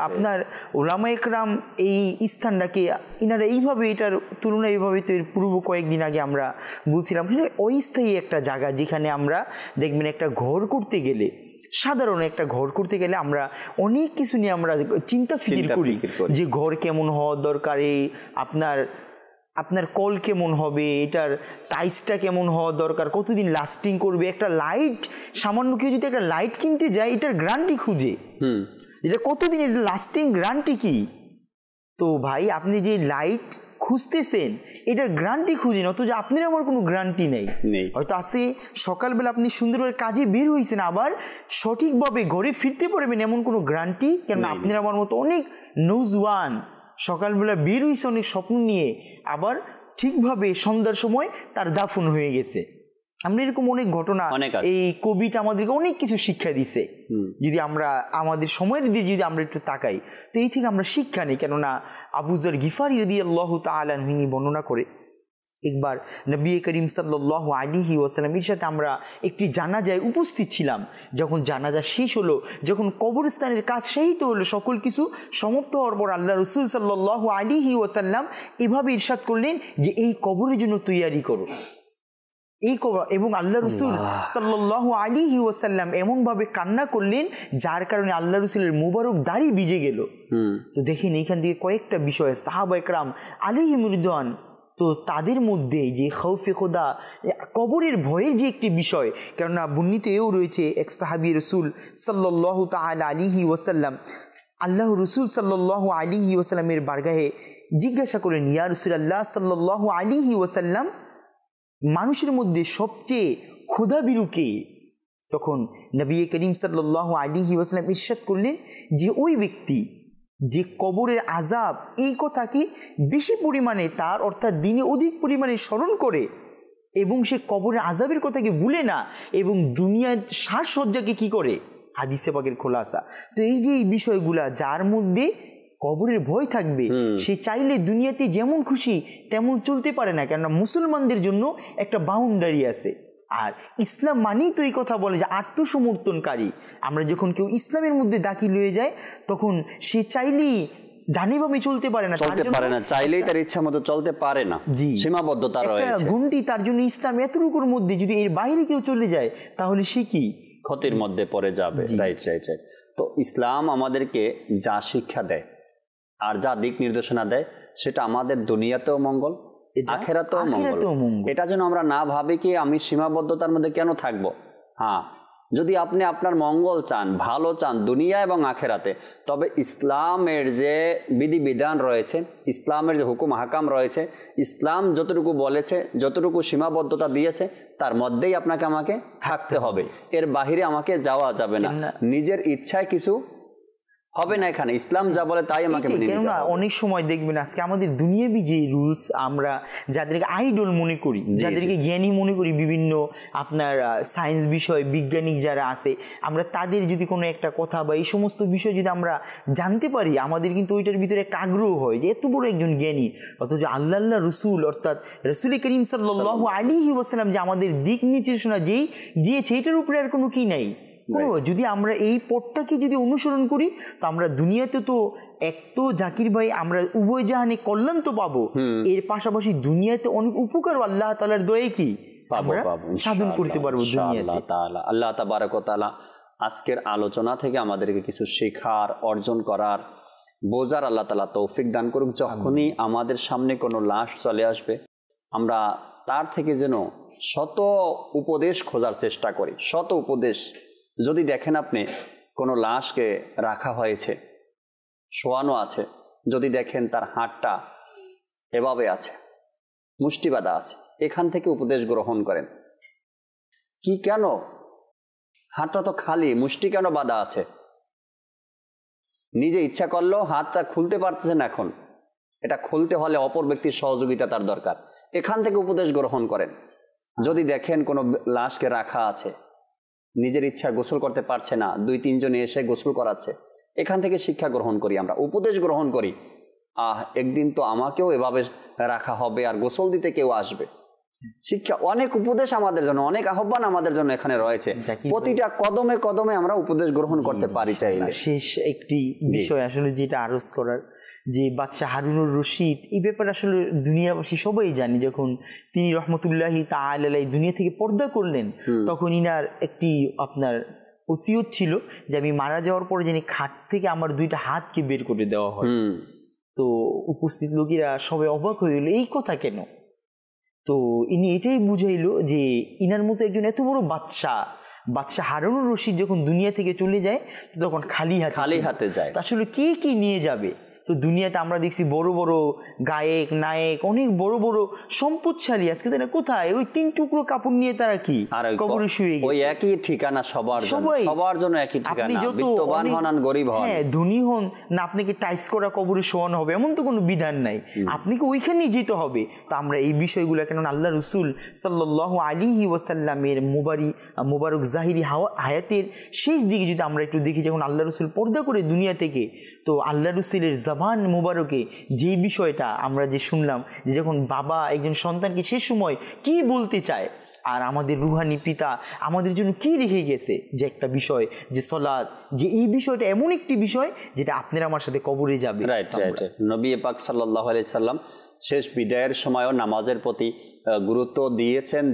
আপনার ওলামা ইকরাম এই স্থানটাকে ইনারা এইভাবে, এটার তুলনা এইভাবে তো এর পূর্ব কয়েকদিন আগে আমরা বুঝছিলাম, অস্থায়ী একটা জায়গা যেখানে আমরা দেখবেন একটা ঘর করতে গেলে, সাধারণ একটা ঘর করতে গেলে আমরা অনেক কিছু নিয়ে আমরা চিন্তা ফিকির করি যে ঘর কেমন হওয়া দরকার, আপনার কল কেমন হবে, এটার টাইসটা কেমন হওয়া দরকার, কতদিন লাস্টিং করবে, একটা লাইট, সামান্য কেউ যদি একটা লাইট কিনতে যায় এটার গ্যারান্টি খুঁজে, এটা কতদিন, এটা লাস্টিং গ্যারান্টি কি? তো ভাই আপনি যে লাইট খুঁজতেছেন এটার গ্যারান্টি খুঁজেন, অথচ আপনার আমার কোনো গ্যারান্টি নেই। হয়তো আসে সকালবেলা আপনি সুন্দরভাবে কাজে বের হয়েছেন, আবার সঠিকভাবে ঘরে ফিরতে পারবেন এমন কোনো গ্যারান্টি, কেন আপনার আমার মতো অনেক নৌজওয়ান সকালবেলা বের হয়েছে অনেক স্বপ্ন নিয়ে, আবার ঠিকভাবে সন্ধ্যার সময় তার দাফন হয়ে গেছে। আমরা এরকম অনেক ঘটনা, এই কোভিড আমাদেরকে অনেক কিছু শিক্ষা দিছে, যদি আমরা আমাদের সময়ের দিয়ে যদি আমরা একটু তাকাই, তো এই থেকে আমরা শিক্ষা নিই। কেননা আবু যর গিফারি রাদিয়াল্লাহু তাআলা আনহু বর্ণনা করে, একবার নবী করিম সাল্লাল্লাহু আলাইহি ওয়াসাল্লামের সাথে আমরা একটি জানাজায় উপস্থিত ছিলাম। যখন জানাজা শেষ হলো, যখন কবরস্থানের কাজ শেষ হলো, সকল কিছু সমাপ্ত হওয়ার পর আল্লাহ রাসূল সাল্লাল্লাহু আলাইহি ওয়াসাল্লাম এভাবে ইরশাদ করলেন যে এই কবরের জন্য তৈয়ারি করো, এই কবর। এবং আল্লাহ রাসূল সাল্লাল্লাহু আলাইহি ওয়াসাল্লাম এমনভাবে কান্না করলেন যার কারণে আল্লাহ রাসূলের মুবারক দাড়ি ভিজে গেল। তো দেখেন এইখান থেকে কয়েকটা বিষয় সাহাবা ইকরাম আলাইহিম রিদওয়ান, তো তাদের মধ্যে যে খৌফে খোদা, কবরের ভয়ের যে একটি বিষয়, কেননা বর্ণিত এও রয়েছে এক সাহাবী রাসূল সাল্লাল্লাহু তাআলা আলাইহি ওয়াসাল্লাম আল্লাহ রসুল সাল্লাল্লাহু আলাইহি ওয়াসাল্লামের বারগাহে জিজ্ঞাসা করলেন, ইয়া রাসূলুল্লাহ সাল্লাল্লাহু আলাইহি ওয়াসাল্লাম, মানুষের মধ্যে সবচেয়ে ক্ষুধাভীরু কে? তখন নবী করিম সাল্লাল্লাহু আলাইহি ওয়াসাল্লাম ইরশাদ করলেন যে ওই ব্যক্তি যে কবরের আযাব এই কথাকে বেশি পরিমাণে তার অর্থাৎ দিনে অধিক পরিমাণে স্মরণ করে এবং সে কবরের আযাবের কথাকে ভুলে না এবং দুনিয়ার সাজসজ্জাকে কি করে, হাদিসে পাকের খোলাসা। তো এই যে এই বিষয়গুলা যার মধ্যে কবরের ভয় থাকবে সে চাইলে দুনিয়াতে যেমন খুশি তেমন চলতে পারে না, কেননা মুসলমানদের জন্য একটা বাউন্ডারি আছে। আর ইসলাম মানেই তো এই কথা বলে যে আত্মসমর্থনকারী। আমরা যখন কেউ ইসলামের মধ্যে দাখিল হয়ে যায় তখন সে চাইলেই ডানে বামে চলতে পারে না, চাইলেই তার ইচ্ছা মতো চলতে পারে না, সীমাবদ্ধতা রয়েছে। গুণটি তার জন্য ইসলাম এতটুকুর মধ্যে, যদি এর বাইরে কেউ চলে যায় তাহলে সে কি ক্ষতির মধ্যে পড়ে যাবে। Right right right. তো ইসলাম আমাদেরকে যা শিক্ষা দেয় আর যা দিক নির্দেশনা দেয় সেটা আমাদের দুনিয়াতেও মঙ্গল, আখিরাতেও মঙ্গল। এটা যেন আমরা না ভাবি কি আমি সীমাবদ্ধতার মধ্যে কেন থাকবো। হ্যাঁ, যদি আপনি আপনার মঙ্গল চান, ভালো চান দুনিয়া এবং আখিরাতে, তবে ইসলামের যে বিধিবিধান রয়েছে, ইসলামের যে হুকুম হাকাম রয়েছে, ইসলাম যতটুকু বলেছে, যতটুকু সীমাবদ্ধতা দিয়েছে তার মধ্যেই আপনাকে আমাকে থাকতে হবে। এর বাহিরে আমাকে যাওয়া যাবে না। নিজের ইচ্ছায় কিছু হবে না, এখানে ইসলাম যা বলে তাই আমাকে মেনে নিতে হবে। কেননা অনেক সময় দেখবেন আজকে আমাদের দুনিয়াবি যে রুলস, আমরা যাদেরকে আইডল মনে করি, যাদেরকে জ্ঞানী মনে করি, বিভিন্ন আপনার সায়েন্স বিষয় বিজ্ঞানিক যারা আছে, আমরা তাদের যদি কোনো একটা কথা বা এই সমস্ত বিষয় যদি আমরা জানতে পারি, আমাদের কিন্তু ওইটার ভিতরে একটা আগ্রহ হয় যে এত বড় একজন জ্ঞানী। অথচ আল্লাহ রসুল অর্থাৎ রসুল করিম সাল্লাল্লাহু আলাইহি ওয়াসাল্লাম যে আমাদের দিক নির্দেশনা যেই দিয়েছে এটার উপরে আর কোনো কি নাই। যদি আমরা এই পথটাকে যদি অনুসরণ করি তো আমরা দুনিয়াতে তো এক তো জাকির ভাই আমরা উভয় জাহানে কল্যাণ তো পাবো, এর পাশাপাশি দুনিয়াতে অনেক উপকার আল্লাহ তাআলার দয়ায় কি আমরা সাধন করতে পারবো দুনিয়াতে। আল্লাহ তাবারক ওয়া তাআলা আজকের আলোচনা থেকে আমাদেরকে কিছু শেখার, অর্জন করার, বোঝার আল্লাহ তাআলা তৌফিক দান করুক। যখনই আমাদের সামনে কোনো লাশ চলে আসবে আমরা তার থেকে যেন শত উপদেশ খোঁজার চেষ্টা করি। শত উপদেশ। যদি দেখেন আপনি কোনো লাশকে রাখা হয়েছে, শোয়ানো আছে, যদি দেখেন তার হাতটা এভাবে আছে, মুষ্টি বাঁধা আছে, এখান থেকে উপদেশ গ্রহণ করেন। কি কেন হাতটা তো খালি, মুষ্টি কেন বাঁধা আছে? নিজে ইচ্ছা করলেও হাতটা খুলতে পারতেছেন, এখন এটা খুলতে হলে অপর ব্যক্তির সহযোগিতা তার দরকার। এখান থেকে উপদেশ গ্রহণ করেন। যদি দেখেন কোনো লাশকে রাখা আছে, নিজের ইচ্ছা গোসল করতে পারছে না, 2-3 জনে এসে গোসল করাচ্ছে, এখান থেকে শিক্ষা গ্রহণ করি, আমরা উপদেশ গ্রহণ করি। একদিন তো আমাকেও এভাবে রাখা হবে আর গোসল দিতে কেউ আসবে। শিক্ষা, অনেক উপদেশ আমাদের জন্য, অনেক আহ্বান আমাদের জন্য এখানে রয়েছে। প্রতিটা কদমে কদমে আমরা উপদেশ গ্রহণ করতে পারি চাইলে। শেষ একটি বিষয় আসলে যেটা আরজ করার, যে বাদশাহ হারুনুর রশিদ, এই ব্যাপারে আসলে দুনিয়াবাসী সবাই জানি, যখন তিনি রহমতুল্লাহি তাআলা আলাইহি দুনিয়া থেকে পর্দা করলেন তখন ইনার একটি আপনার ওসিয়ত ছিল যে আমি মারা যাওয়ার পর যিনি খাট থেকে আমার 2টা হাতকে বের করে দেওয়া হয়। তো উপস্থিত লোকেরা সবাই অবাক হয়ে গেল, এই কথা কেন? তো ইনি এটাই বুঝাইলো যে ইনার মতো একজন এত বড় বাদশাহ হারুনুর রশিদ যখন দুনিয়া থেকে চলে যায় তখন খালি হাতে যায়। আসলে কে কি নিয়ে যাবে? তো দুনিয়াতে আমরা দেখছি বড় বড় গায়ক, নায়ক, অনেক বড় বড় সম্পদশালী, আজকে তারা কোথায়? ওই 3 টুকরো কাপড় নিয়ে তারা কি কবরে শুয়ে গেছে। ওই একই ঠিকানা সবার জন্য একই ঠিকানা, বিত্তবান হন আর গরীব হন, হ্যাঁ ধনী হন না, আপনাকে টাইস করা কবরে শোয়ানো হবে এমন তো কোনো বিধান নাই, আপনাকে ওইখানেই যেতে হবে। তো আমরা এই বিষয়গুলো, কেন আল্লাহ রসুল সাল্লাল্লাহু আলাইহি ওয়াসাল্লামের মুবারক জাহিরি হায়াতের শেষ দিকে যদি আমরা একটু দেখি, যখন আল্লাহ রসুল পর্দা করে দুনিয়া থেকে, তো আল্লাহ রসুলের জবান মুবারকে যেই বিষয়টা আমরা যে শুনলাম, যে যখন বাবা একজন সন্তানকে সে সময় কি বলতে চায়, আর আমাদের রুহানি পিতা আমাদের জন্য কি রেখে গেছে, যে একটা বিষয় যে সালাত, যে এই বিষয়টা এমন একটি বিষয় যেটা আপনার আমার সাথে কবরে যাবে। Right right. নবী পাক সাল্লাল্লাহু আলাইহি সাল্লাম শেষ বিদায়ের সময়ও নামাজের প্রতি গুরুত্ব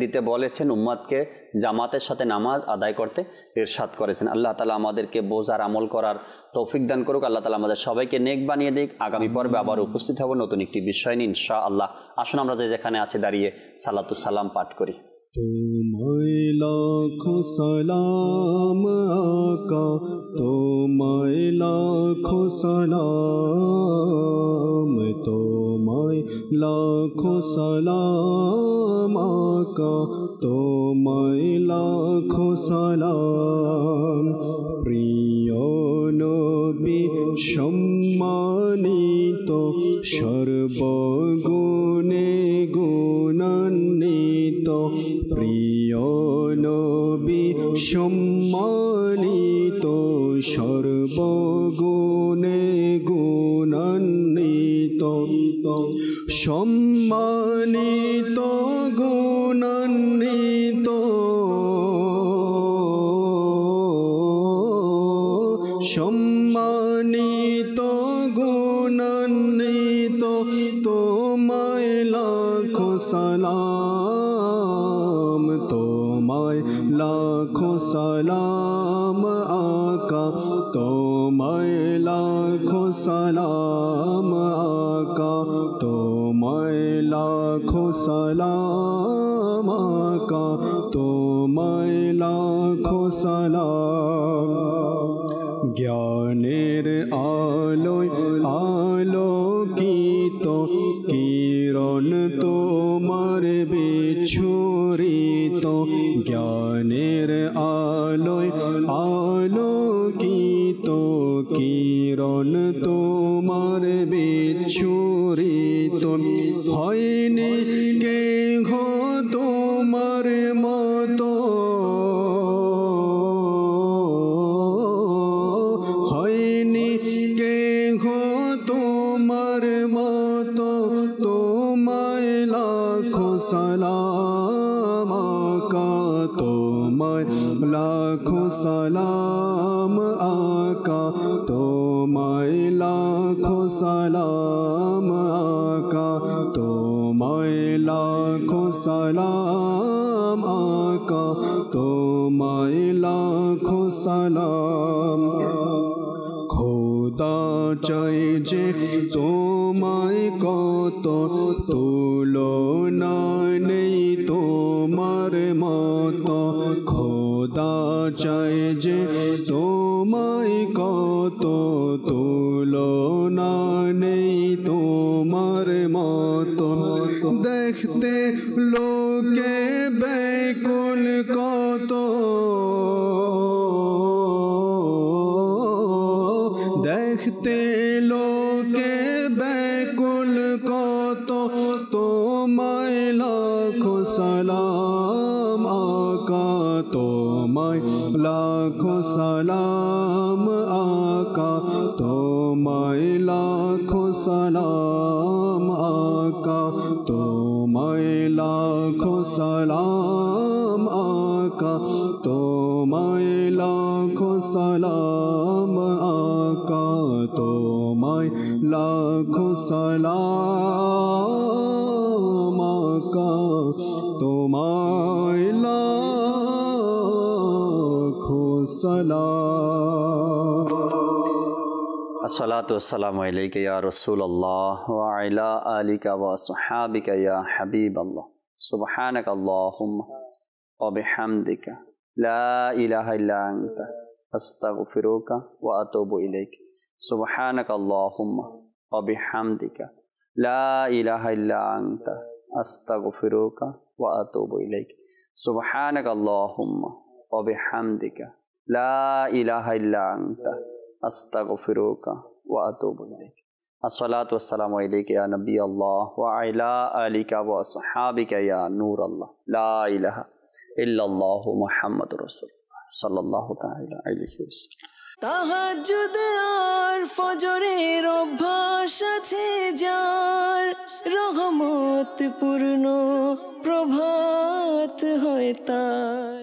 দিতে বলেছেন, উম্মতকে জামাতের সাথে নামাজ আদায় করতে ইরশাদ করেছেন। আল্লাহ তাআলা আমাদেরকে বোঝার, আমল করার তৌফিক দান করুক। আল্লাহ তাআলা আমাদের সবাইকে নেক বানিয়ে দিক। আগামী পর্বে আবার উপস্থিত হব নতুন একটি বিষয় নিয়ে ইনশাআল্লাহ। আসুন আমরা যেখানে আছি দাঁড়িয়ে সালাতু সালাম পাঠ করি। তোমায় লাখো সালাম আকা, তোমায় লাখো সালাম, তোমায় লাখো সালাম আকা, তোমায় লাখো সালাম। প্রিয় নবী সম্মানিত, সর্বগুণে গুণান্বিত, প্রিয় নবী সম্মানিত, সর্বগুণে গুণান্বিত, সম্মানিত গুণান্বিত, সম্মানিত গুণান্বিত, তোমায় লাখো সালাম, তোমায় লাখো সালাম আকা, তোমায় লাখো সালাম আকা, তোমায় লাখো সালাম আকা, তোমায় লাখো সালাম। জ্ঞানের আলোয় আলোকিত কিরণ তোমার বিচ্ছুরিত, জ্ঞানের আলোয় আলোকিত কিরণ তোমার বিচ্ছুরিত, হয়নি কে ঘো তোমার মতো, হয়নি কে ঘো তোমার মতো, তোমায় লাখো সালাম আকা, তোমায় লাখো সালাম আকা, তোমায় লাখো সালাম আকা, তোমায় লাখো সালাম আকা, তোমায় লাখো সালাম। খোদা চাই যে তোমায় কত, তুলনা নেই তোমার মতো, খোদা চাই যে তোমায় কত, তুলনা নেই তোমার মতো, দেখতে লোকে ব্যাকুল কত, দেখতে লোকে ব্যাকুল কত, তোমায় লাখো সালাম আকা, তোমায় লাখো সালাম আকা, তোমায় লাখো সালাম আকা, তোমায় লাখো সালাম আকা, তোমায় লাখো সালাম আকা, তোমায় লাখো সালাম আকা, তোমায় লাখো সালাম। আসসালাতু ওয়াসসালামু আলাইকা ইয়া রাসূলুল্লাহ ওয়া আলা আলিকা ওয়া আসহাবিকা ইয়া হাবিবাল্লাহ। সুবহানাকা আল্লাহুম্মা ওয়া বিহামদিকা লা ইলাহা ইল্লা আনতা আস্তাগফিরুকা ওয়া আতুবু ইলাইক। সুবহানাকা আল্লাহুম্মা ওয়া বিহামদিকা লা ইলাহা ইল্লা আনতা আস্তাগফিরুকা ওয়া আতুবু ইলাইক। সুবহানাকা আল্লাহুম্মা ওয়া বিহামদিকা লা ইলাহা ইল্লা আনতা আস্তাগফিরুকা ওয়া আতুবু ইলাইক। আসসালাতু ওয়াসসালামু আলাইকা ইয়া নবী আল্লাহ ওয়া আলা আলিকা ওয়া আসহাবিকা ইয়া নূর আল্লাহ। লা ইলাহা ইল্লাল্লাহু মুহাম্মাদুর রাসূলুল্লাহ সাল্লাল্লাহু তাআলা আলাইহি ওয়াসাল্লাম। তাহাজ্জুদ আর ফজরের অভ্যাস আছে যার, রহমত পূর্ণ প্রভাত হয় তার।